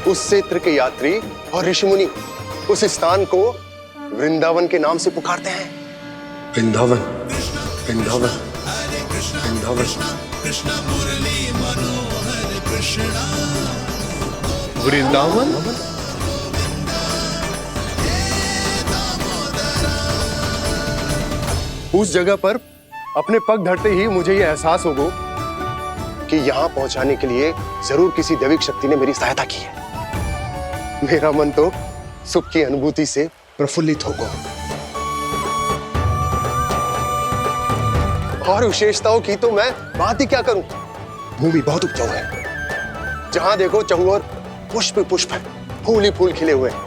[SPEAKER 1] उस क्षेत्र के यात्री और ऋषि मुनि उस स्थान को वृंदावन के नाम से पुकारते हैं।
[SPEAKER 2] वृंदावन, वृंदावन, वृंदावन।
[SPEAKER 11] कृष्ण मुरली मनोहर कृष्णा।
[SPEAKER 19] वृंदावन।
[SPEAKER 1] उस जगह पर अपने पग धरते ही मुझे यह एहसास होगा कि यहां पहुंचाने के लिए जरूर किसी दैविक शक्ति ने मेरी सहायता की है। मेरा मन तो सुख की अनुभूति से प्रफुल्लित होगा। और विशेषताओं की तो मैं बात ही क्या करूं। भूमि बहुत उपजाऊ है, जहां देखो चहुओर पुष्प पुष्प है, फूल ही फूल खिले हुए हैं।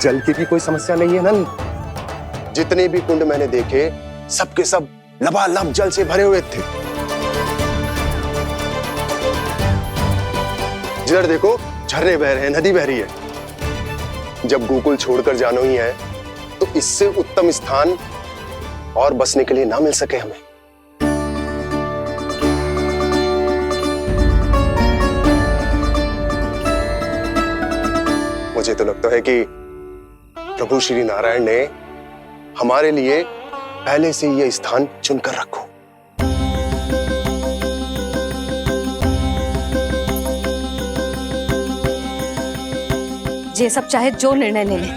[SPEAKER 1] जल की भी कोई समस्या नहीं है नंद। जितने भी कुंड मैंने देखे सबके सब लबालब जल से भरे हुए थे। जिधर देखो झरने बह रहे हैं, नदी बह रही है। जब गोकुल छोड़कर जाना ही है तो इससे उत्तम स्थान और बसने के लिए ना मिल सके हमें। मुझे तो लगता है कि प्रभु श्री नारायण ने हमारे लिए पहले से यह स्थान चुनकर रखो।
[SPEAKER 7] ये सब चाहे जो निर्णय ले ले,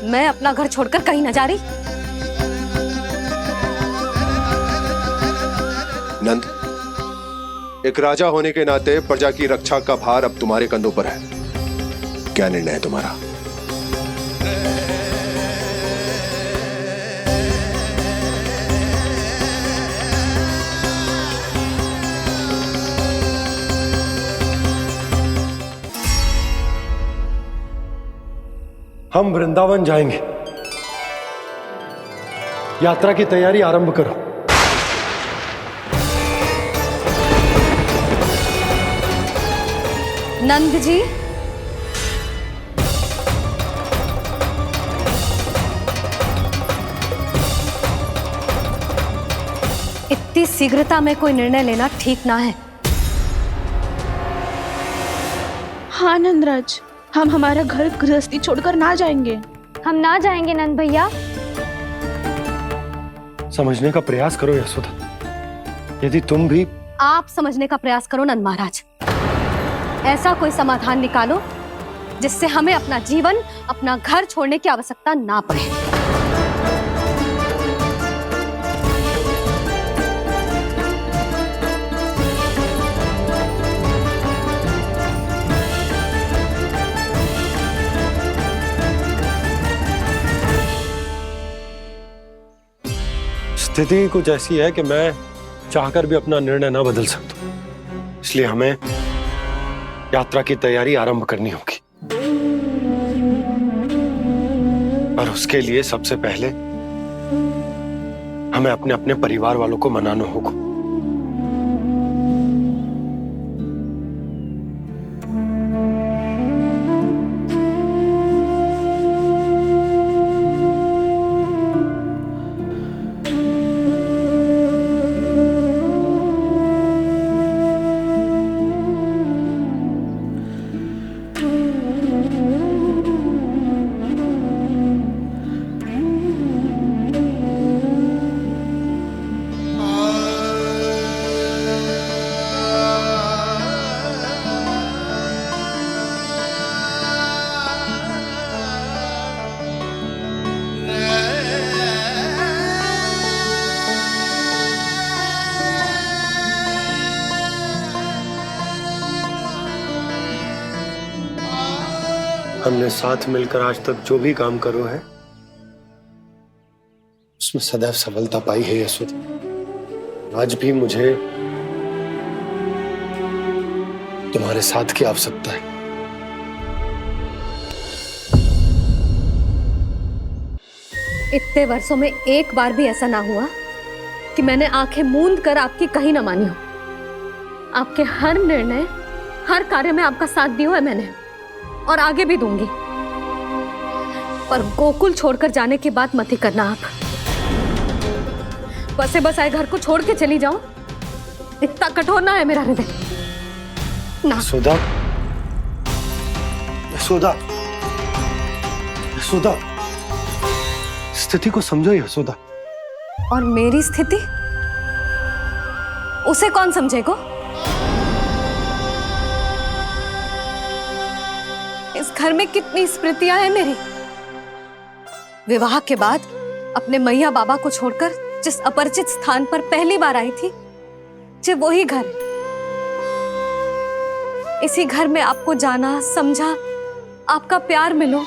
[SPEAKER 7] मैं अपना घर छोड़कर कहीं न जा रही।
[SPEAKER 1] नंद, एक राजा होने के नाते प्रजा की रक्षा का भार अब तुम्हारे कंधों पर है। क्या निर्णय है तुम्हारा?
[SPEAKER 2] हम वृंदावन जाएंगे। यात्रा की तैयारी आरंभ करो।
[SPEAKER 7] नंद जी, इतनी शीघ्रता में कोई निर्णय लेना ठीक ना है।
[SPEAKER 5] हाँ नंदराज, हम हमारा घर गृहस्थी छोड़कर ना जाएंगे।
[SPEAKER 16] हम ना जाएंगे नंद भैया।
[SPEAKER 2] समझने का प्रयास करो यशोदा। यदि तुम भी
[SPEAKER 7] आप समझने का प्रयास करो नंद महाराज। ऐसा कोई समाधान निकालो जिससे हमें अपना जीवन, अपना घर छोड़ने की आवश्यकता ना पड़े।
[SPEAKER 2] स्थिति कुछ ऐसी है कि मैं चाहकर भी अपना निर्णय ना बदल सकता, इसलिए हमें यात्रा की तैयारी आरंभ करनी होगी। और उसके लिए सबसे पहले हमें अपने अपने परिवार वालों को मनाना होगा। हमने साथ मिलकर आज तक जो भी काम करो है उसमें सदैव सफलता पाई है यशोदा। आज भी मुझे तुम्हारे साथ की आवश्यकता है।
[SPEAKER 7] इतने वर्षों में एक बार भी ऐसा ना हुआ कि मैंने आंखें मूंद कर आपकी कहीं ना मानी हो। आपके हर निर्णय, हर कार्य में आपका साथ दिया है मैंने, और आगे भी दूंगी। पर गोकुल छोड़कर जाने की बात मत ही करना आप। बसे बसाए घर को छोड़ के चली जाओ, इतना कठोर ना है मेरा हृदय ना।
[SPEAKER 2] यशोदा, यशोदा, यशोदा, स्थिति को समझो यशोदा।
[SPEAKER 7] और मेरी स्थिति उसे कौन समझेगा? इस घर में कितनी स्मृतियां हैं मेरी। विवाह के बाद अपने मैया बाबा को छोड़कर जिस अपरिचित स्थान पर पहली बार आई थी, जो वही घर। इसी घर में आपको जाना, समझा, आपका प्यार मिलो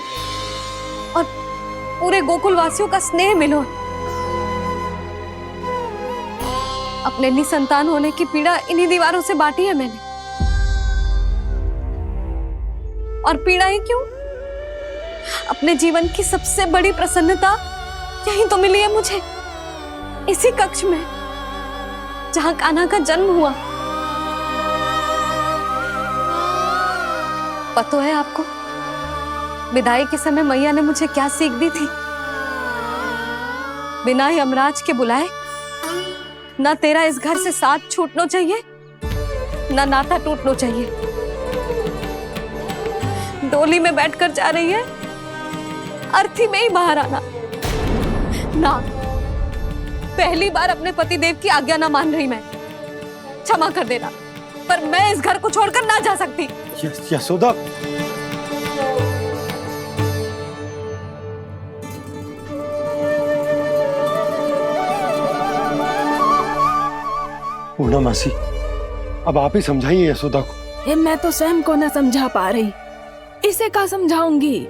[SPEAKER 7] और पूरे गोकुल वासियों का स्नेह मिलो। अपने निसंतान होने की पीड़ा इन्हीं दीवारों से बांटी है मैंने। और पीड़ा ही क्यों? अपने जीवन की सबसे बड़ी प्रसन्नता यही तो मिली है मुझे, इसी कक्ष में जहां कान्हा का जन्म हुआ। पता है आपको विदाई के समय मैया ने मुझे क्या सीख दी थी? बिना यमराज के बुलाए ना तेरा इस घर से साथ छूटना चाहिए, ना नाता टूटना चाहिए। डोली में बैठकर जा रही है, अर्थी में ही बाहर आना ना। पहली बार अपने पति देव की आज्ञा ना मान रही मैं, क्षमा कर देना, पर मैं इस घर को छोड़कर ना जा सकती।
[SPEAKER 2] यशोदा, पूर्णा मासी, अब आप ही समझाइए यशोदा को।
[SPEAKER 10] ये मैं तो स्वयं को न समझा पा रही, इसे क्या समझाऊंगी?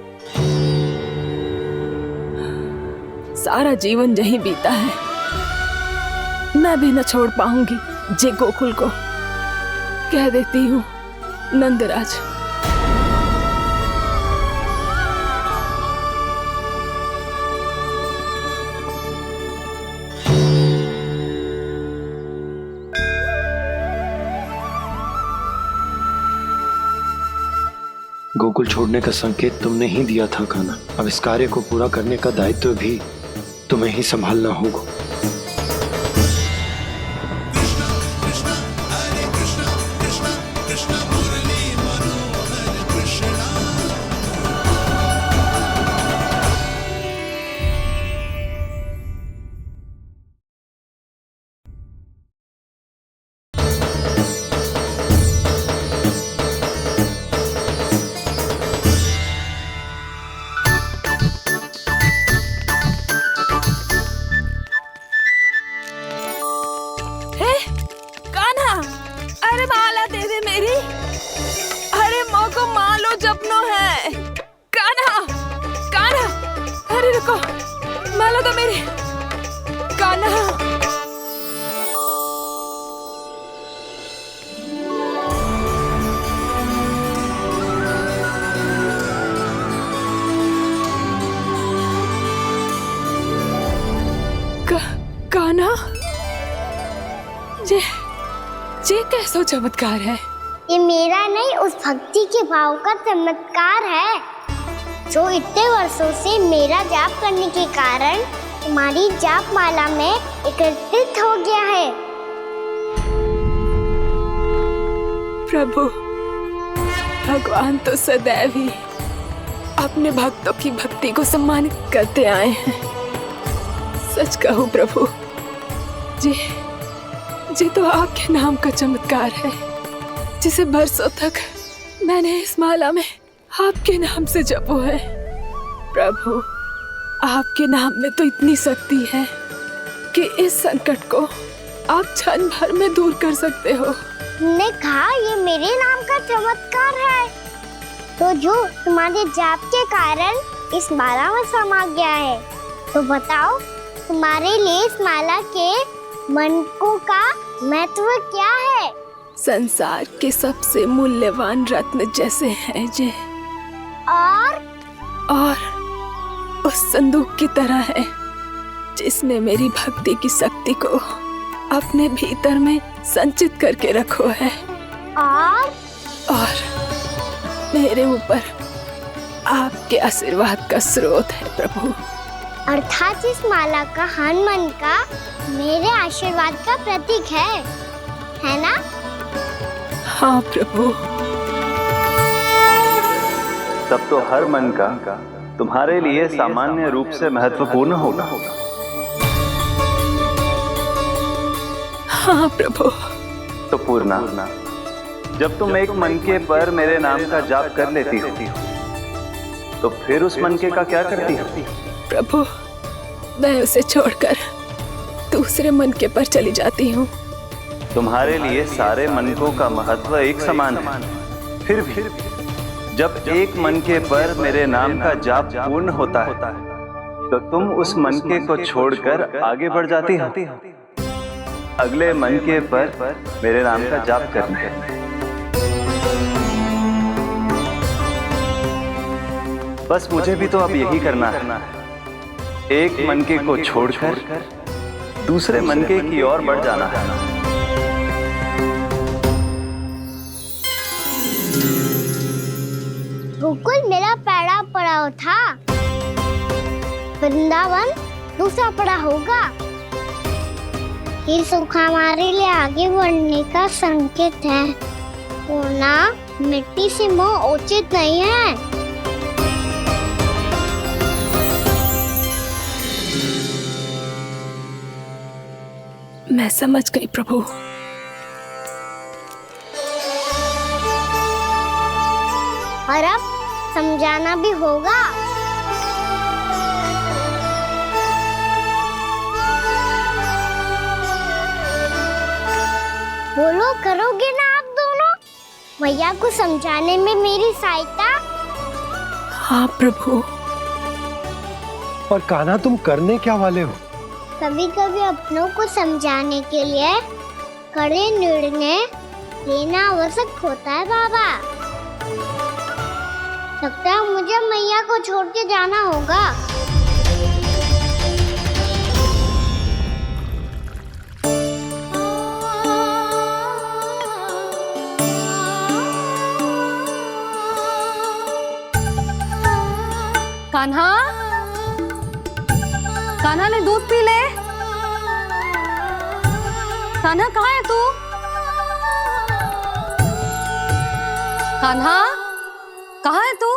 [SPEAKER 10] सारा जीवन यही बीता है, मैं भी न छोड़ पाऊंगी। जे गोकुल को कह देती हूँ नंदराज।
[SPEAKER 2] गोकुल छोड़ने का संकेत तुमने ही दिया था कान्हा। अब इस कार्य को पूरा करने का दायित्व भी तुम्हें ही संभालना होगा।
[SPEAKER 10] ये कैसा चमत्कार है?
[SPEAKER 3] ये मेरा नहीं, उस भक्ति के भाव का चमत्कार है जो इतने वर्षों से मेरा जाप करने के कारण तुम्हारी जाप माला में एकत्रित हो गया है।
[SPEAKER 10] प्रभु, भगवान तो सदैव ही अपने भक्तों की भक्ति को सम्मानित करते आए हैं। सच कहूं प्रभु, जी तो आपके नाम का चमत्कार है, जिसे बरसों तक मैंने इस माला में आपके नाम से जपो है। प्रभु, आपके नाम में तो इतनी शक्ति है कि इस संकट को आप क्षण भर में दूर कर सकते हो।
[SPEAKER 3] तुमने कहा ये मेरे नाम का चमत्कार है, तो जो तुम्हारे जाप के कारण इस माला में समा गया है, तो बताओ तुम्हारे लिए इस माला के मनकों का महत्व क्या है?
[SPEAKER 10] संसार के सबसे मूल्यवान रत्न जैसे हैं जे, और उस संदूक की तरह है जिसने मेरी भक्ति की शक्ति को अपने भीतर में संचित करके रखो है। और मेरे ऊपर आपके आशीर्वाद का स्रोत है प्रभु।
[SPEAKER 3] अर्थात इस माला का हनुमान का मेरे आशीर्वाद का प्रतीक है ना?
[SPEAKER 10] हाँ प्रभु।
[SPEAKER 20] तब तो हर मन का तुम्हारे लिए सामान्य रूप से महत्वपूर्ण होगा।
[SPEAKER 10] हाँ प्रभु।
[SPEAKER 20] तो पूर्णा, जब तुम एक मनके पर मेरे नाम का जाप कर लेती हो, तो फिर उस मनके का क्या करती हो?
[SPEAKER 10] प्रभु, मैं उसे छोड़कर दूसरे मनके पर चली जाती हूँ।
[SPEAKER 20] तुम्हारे लिए सारे मनकों का महत्व एक समान है, फिर भी जब एक मनके पर मेरे नाम का जाप पूर्ण होता है, तो तुम उस मनके को छोड़कर आगे बढ़ जाती हो अगले मनके पर मेरे नाम का जाप करने। बस मुझे भी तो अब यही करना है, एक मनके को छोड़कर दूसरे मनके की ओर बढ़ जाना है।
[SPEAKER 3] गोकुल मेरा पहला पड़ाव था, वृंदावन दूसरा पड़ा होगा। ये सुख हमारे लिए आगे बढ़ने का संकेत है। सोना मिट्टी से मोह उचित नहीं है।
[SPEAKER 10] मैं समझ गई प्रभु।
[SPEAKER 3] और अब समझाना भी होगा। बोलो, करोगे ना आप दोनों? मैया को समझाने में मेरी सहायता।
[SPEAKER 10] हाँ प्रभु।
[SPEAKER 2] और कान्हा, तुम करने क्या वाले हो?
[SPEAKER 3] कभी कभी अपनों को समझाने के लिए कड़े निर्णय लेना आवश्यक होता है बाबा। लगता है मुझे मैया को छोड़ के जाना होगा।
[SPEAKER 7] कान्हा, कान्हा ने दूध पी ले। कान्हा कहाँ है तू? कान्हा कहाँ है तू?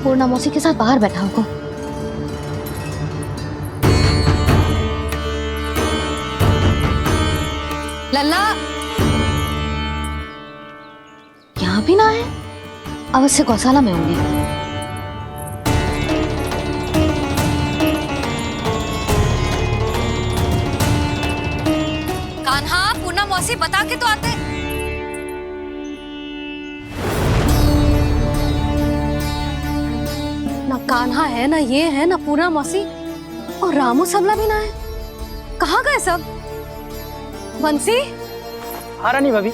[SPEAKER 7] पूर्णा मौसी के साथ बाहर बैठा होगा। लल्ला यहाँ भी ना है, अवश्य गौशाला में होंगे। कान्हा, पूर्णा मौसी बता के तो आते। ना कान्हा है, ना ये है, ना पूर्णा मौसी, और रामू सबला भी ना है। कहाँ गए सब? बंसी?
[SPEAKER 13] हाँ रानी भाभी।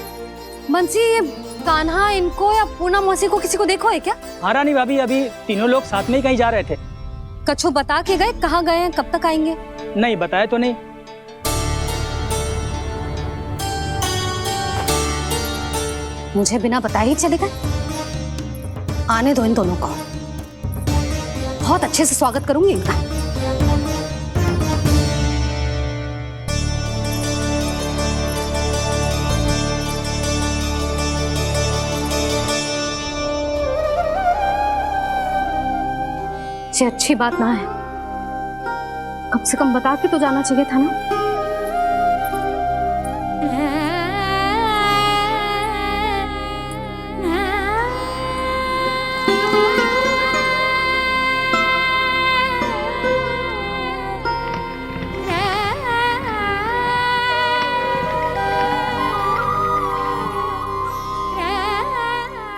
[SPEAKER 7] बंसी, ये कान्हा इनको या पूर्णा मौसी को किसी को देखो है क्या?
[SPEAKER 13] हाँ रानी भाभी, अभी तीनों लोग साथ में ही कहीं जा रहे थे।
[SPEAKER 7] कछु बता के गए कहाँ गए हैं, कब तक आएंगे?
[SPEAKER 13] नहीं बताया तो नहीं।
[SPEAKER 7] मुझे बिना बताए ही चले गए? आने दो इन दोनों को, बहुत अच्छे से स्वागत करूंगी इनका। ये अच्छी बात ना है, कम से कम बता के तो जाना चाहिए था ना।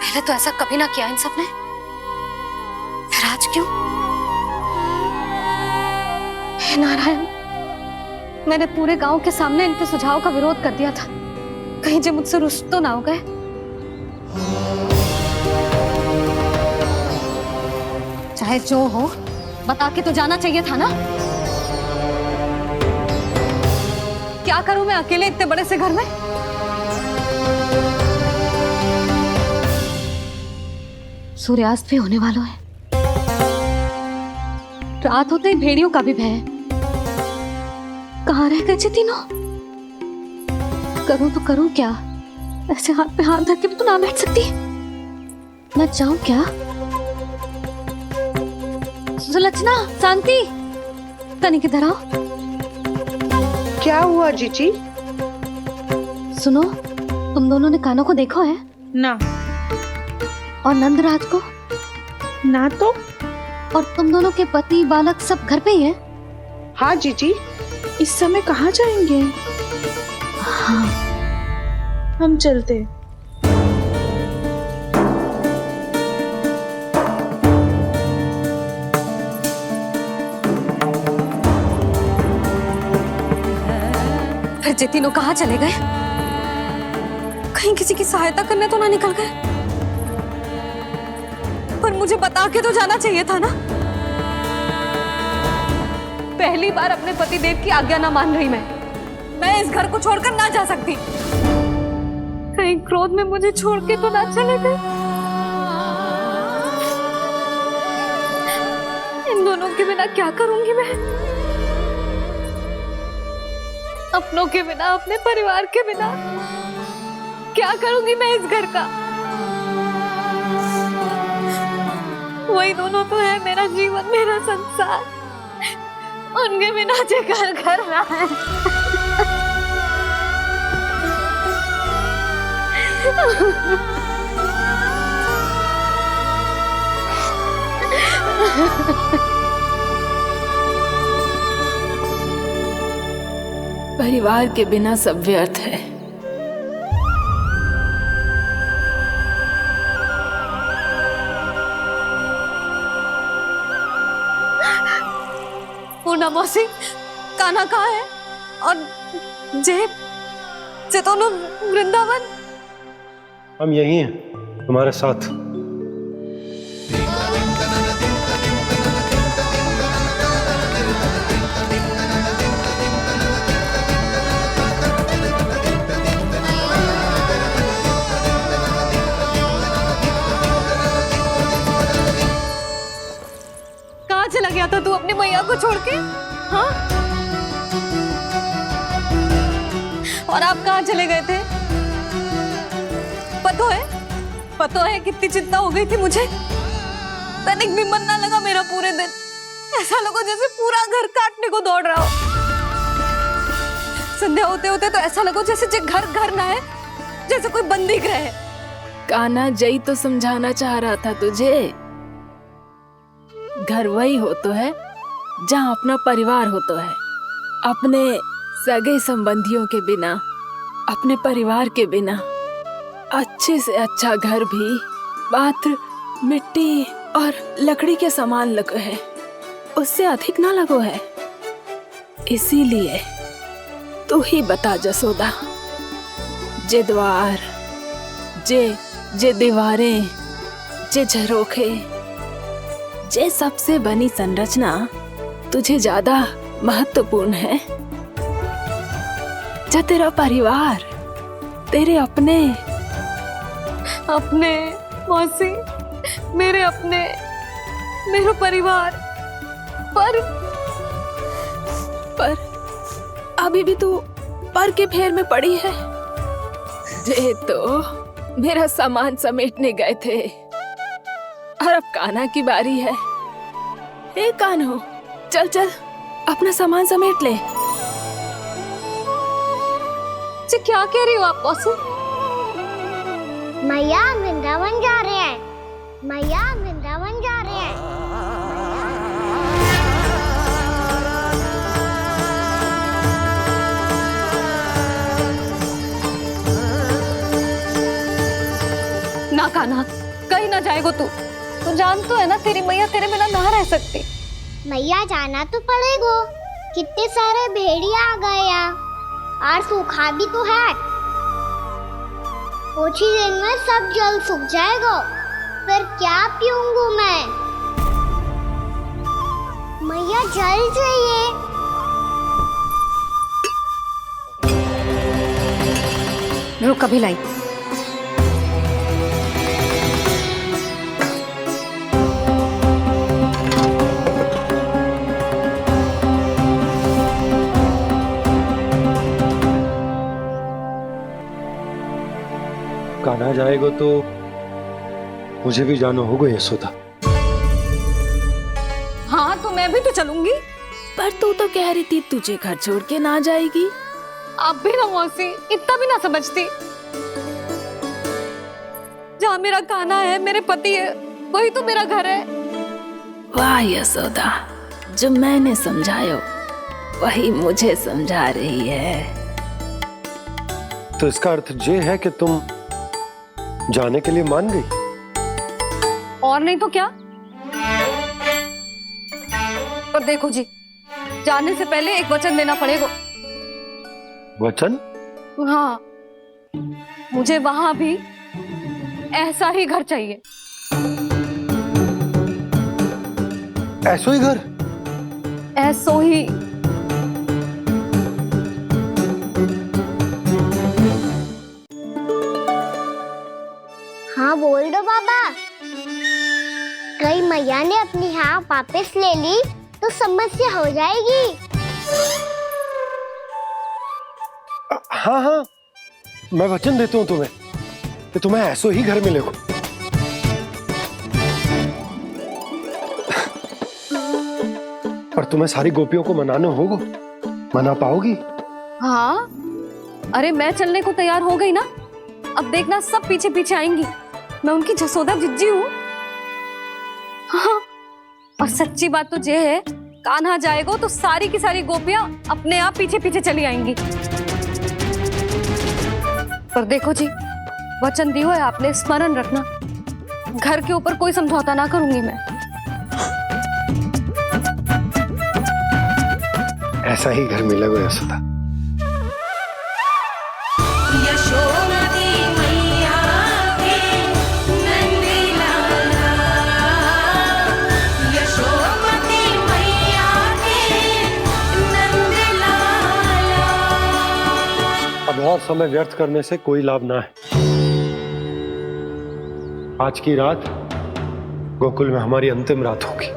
[SPEAKER 7] पहले तो ऐसा कभी ना किया इन सब ने, फिर आज क्यों? हे नारायण, मैंने पूरे गांव के सामने इनके सुझाव का विरोध कर दिया था, कहीं जो मुझसे रुष्ट तो ना हो गए। चाहे जो हो, बता के तो जाना चाहिए था ना। क्या करूं मैं अकेले इतने बड़े से घर में? सूर्यास्त भी होने वाला है, रात होते ही भेड़ियों का भी भय है। कहाँ रह गए थे तीनों? करूं तो करूं क्या? ऐसे हाथ पे हाथ धर के तो ना बैठ सकती। मैं जाऊं क्या? सुलक्षणा, शांति, तनिक इधर आओ।
[SPEAKER 8] क्या हुआ जीजी?
[SPEAKER 7] सुनो, तुम दोनों ने कान्हा को देखा है?
[SPEAKER 8] ना।
[SPEAKER 7] और नंदराज को?
[SPEAKER 8] ना तो।
[SPEAKER 7] और तुम दोनों के पति बालक सब घर पे ही हैं?
[SPEAKER 8] हाँ जीजी, इस समय कहाँ जाएंगे?
[SPEAKER 7] हाँ,
[SPEAKER 8] हम चलते। फिर ये तीनों कहाँ चले गए?
[SPEAKER 7] कहीं किसी की सहायता करने तो ना निकल गए? पर मुझे बता के तो जाना चाहिए था ना। पहली बार अपने पति देव की आज्ञा ना मान रही मैं इस घर को छोड़कर ना जा सकती। कहीं क्रोध में मुझे छोड़ के तो ना चले गए। इन दोनों के बिना क्या करूंगी मैं? अपनों के बिना, अपने परिवार के बिना क्या करूंगी मैं इस घर का? वही दोनों तो है मेरा जीवन, मेरा संसार। उनके बिना जो घर घर रहा है।
[SPEAKER 10] परिवार के बिना सब व्यर्थ है।
[SPEAKER 7] पूना मौसी, कान्हा कहाँ है? और जे दोनों वृंदावन?
[SPEAKER 2] हम यही हैं तुम्हारे साथ।
[SPEAKER 7] कहाँ चला गया था तू अपनी मैया को छोड़ के? हाँ? और आप कहाँ चले गए थे? पता है कितनी चिंता हो गई थी मुझे। तनिक भी मन ना लगा मेरा पूरे दिन। ऐसा लगा जैसे पूरा घर काटने को दौड़ रहा हो। संध्या होते होते तो ऐसा लगा जैसे घर घर ना है, जैसे कोई बंदी गृह है।
[SPEAKER 10] कान्हा जई तो समझाना चाह रहा था तुझे। घर वही हो तो है जहाँ अपना परिवार हो तो है। अपने सगे संबंधियों के बिना, अपने परिवार के बिना अच्छे से अच्छा घर भी पात्र मिट्टी और लकड़ी के समान लगो है, उससे अधिक ना लगो है। इसीलिए तू ही बता जसोदा, जे द्वार, जे दीवारें, जे झरोखे, जे सबसे बनी संरचना तुझे ज्यादा महत्वपूर्ण है? जा तेरा परिवार, तेरे अपने
[SPEAKER 7] मौसी, मेरा परिवार। पर
[SPEAKER 10] अभी भी तू पर के फेर में पड़ी है। जे तो मेरा सामान समेटने गए थे और अब कान्हा की बारी है। हे कान्हो, चल चल अपना सामान समेट ले।
[SPEAKER 7] क्या कह रही हो आप मौसी?
[SPEAKER 3] मैया वृंदावन जा रहे हैं। मैया वृंदावन जा रहे हैं।
[SPEAKER 7] ना कान्हा, कहीं ना जाएगो तू। तू जान तो है ना तेरी मैया तेरे बिना ना रह सकती।
[SPEAKER 3] मैया जाना तो पड़ेगा। कितने सारे भेड़िया आ गए यहाँ और सूखा भी तो है। कुछ ही दिन में सब जल सूख जाएगा। फिर क्या पीऊंगी मैं? मैया जल चाहिए।
[SPEAKER 7] रुक, अभी लाई।
[SPEAKER 2] कान्हा जाएगा तो मुझे भी जाना होगा यशोदा।
[SPEAKER 7] हाँ तो मैं भी तो चलूंगी।
[SPEAKER 10] पर तू तो कह रही थी तुझे घर छोड़ के ना जाएगी।
[SPEAKER 7] आप भी ना मौसी, इतना भी ना समझती। जहाँ मेरा कान्हा है, मेरे पति है, वही तो मेरा घर है।
[SPEAKER 10] वाह यशोदा, जो मैंने समझायो वही मुझे समझा रही है।
[SPEAKER 2] तो इसका अर्थ ये है कि तुम जाने के लिए मान गई?
[SPEAKER 7] और नहीं तो क्या। पर देखो जी, जाने से पहले एक वचन देना पड़ेगा।
[SPEAKER 2] वचन?
[SPEAKER 7] हाँ, मुझे वहां भी ऐसा ही घर चाहिए।
[SPEAKER 2] ऐसो ही घर?
[SPEAKER 7] ऐसो ही।
[SPEAKER 3] हाँ बोल दो बाबा। कहीं मैया ने अपनी हाँ वापस ले ली तो समस्या हो जाएगी।
[SPEAKER 2] हाँ हाँ, मैं वचन देता हूँ तुम्हें कि तुम्हें ऐसो ही घर मिलेगा। पर तुम्हें सारी गोपियों को मनाना होगा। मना पाओगी?
[SPEAKER 7] हाँ, अरे मैं चलने को तैयार हो गई ना। अब देखना सब पीछे पीछे आएंगी। मैं उनकी जसोदा जिज्जी हूँ। हाँ, और सच्ची बात तो ये है, कान्हा जाएगा तो सारी की सारी गोपियां अपने आप पीछे पीछे चली आएंगी। पर देखो जी, वचन दियो है आपने, स्मरण रखना। घर के ऊपर कोई समझौता ना करूंगी मैं।
[SPEAKER 2] ऐसा ही घर मिलेगा यशोदा। अब और समय व्यर्थ करने से कोई लाभ ना है। आज की रात गोकुल में हमारी अंतिम रात होगी।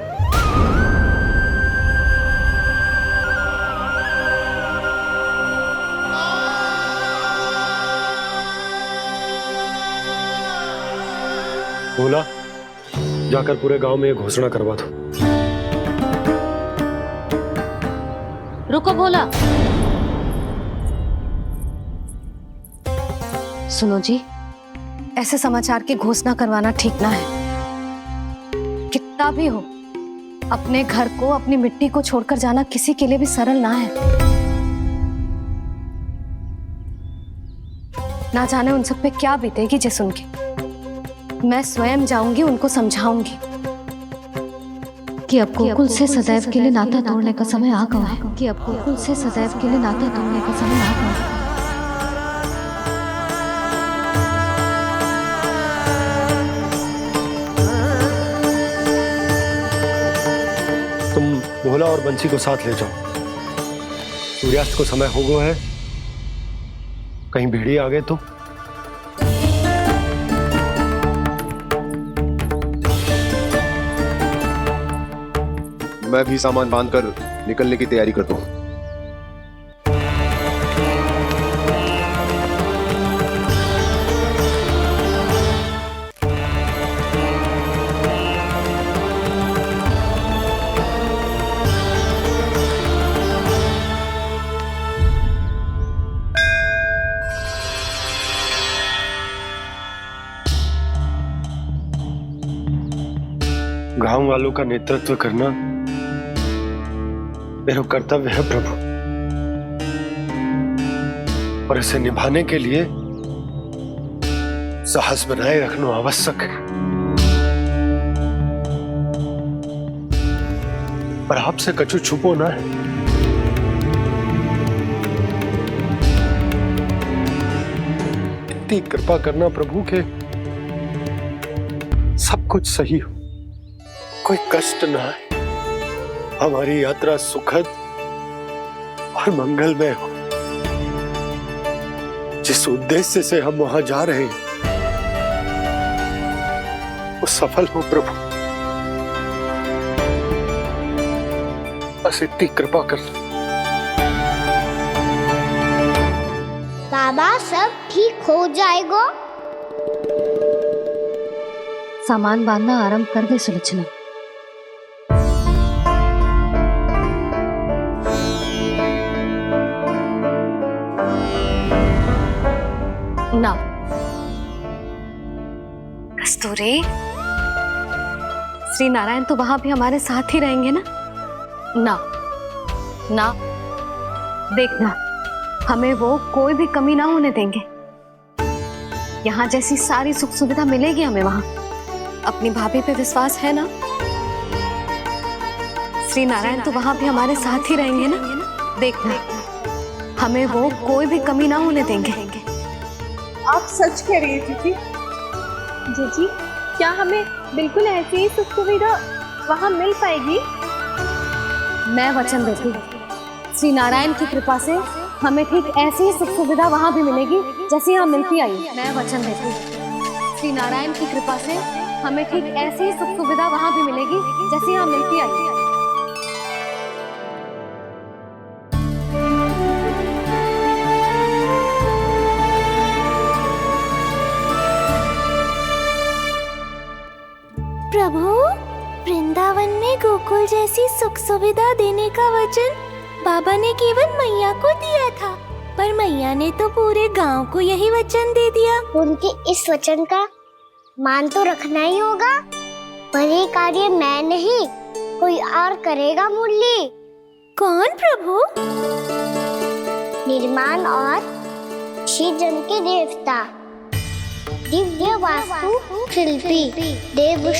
[SPEAKER 2] बोला, जाकर पूरे गांव में ये घोषणा करवा दो।
[SPEAKER 7] रुको भोला। सुनो जी, ऐसे समाचार की घोषणा करवाना ठीक ना है। कितना भी हो, अपने घर को, अपनी मिट्टी को छोड़कर जाना किसी के लिए भी सरल ना है। ना जाने उन सब पे क्या बीतेगी जे सुन के। मैं स्वयं जाऊंगी, उनको समझाऊंगी कि अब गोकुल से सदैव के लिए नाता तोड़ने का समय आ गया है। कि अब गोकुल से सदैव के लिए नाता तोड़ने का समय आ गया है।
[SPEAKER 2] तुम भोला और बंसी को साथ ले जाओ। सूर्यास्त को समय हो गया है, कहीं भेड़िए आ गए तो।
[SPEAKER 4] मैं भी सामान बांधकर निकलने की तैयारी करता हूँ।
[SPEAKER 2] गांव वालों का नेतृत्व करना मेरा कर्तव्य है प्रभु, और इसे निभाने के लिए साहस बनाए रखना आवश्यक है। पर आपसे कछु छुपो ना है। इतनी कृपा करना प्रभु के सब कुछ सही हो, कोई कष्ट ना है, हमारी यात्रा सुखद और मंगलमय हो। जिस उद्देश्य से हम वहां जा रहे हैं वो सफल हो प्रभु, बस इतनी कृपा कर।
[SPEAKER 3] बाबा सब ठीक हो जाएगा।
[SPEAKER 7] सामान बांधना आरंभ कर दे सुलोचना। ना कस्तूरी, श्री नारायण तो वहां भी हमारे साथ ही रहेंगे ना? ना ना, देखना हमें वो कोई भी कमी ना होने देंगे। यहाँ जैसी सारी सुख सुविधा मिलेगी हमें वहां। अपनी भाभी पे विश्वास है ना? श्री नारायण तो वहां भी हमारे साथ ही रहेंगे ना? देखना हमें वो कोई भी कमी ना होने देंगे।
[SPEAKER 8] आप सच कह रही है जीजी?
[SPEAKER 6] जीजी, क्या हमें बिल्कुल ऐसी ही सुख सुविधा वहाँ मिल पाएगी?
[SPEAKER 7] मैं वचन देती हूँ, श्री नारायण की कृपा से हमें ठीक ऐसी ही सुख सुविधा वहाँ भी मिलेगी जैसी यहाँ मिलती आई। मैं वचन देती हूँ, श्री नारायण की कृपा से हमें ठीक ऐसी ही सुख सुविधा वहाँ भी मिलेगी जैसी यहाँ मिलती आई।
[SPEAKER 6] प्रभु, वृंदावन में गोकुल जैसी सुख सुविधा देने का वचन बाबा ने केवल मैया को दिया था, पर मैया ने तो पूरे गांव को यही वचन दे दिया।
[SPEAKER 3] उनके इस वचन का मान तो रखना ही होगा, पर ये कार्य मैं नहीं कोई और करेगा। मुरली
[SPEAKER 6] कौन प्रभु?
[SPEAKER 3] निर्माण और सृजन के देवता, दिव्य वास्तु शिल्पी देव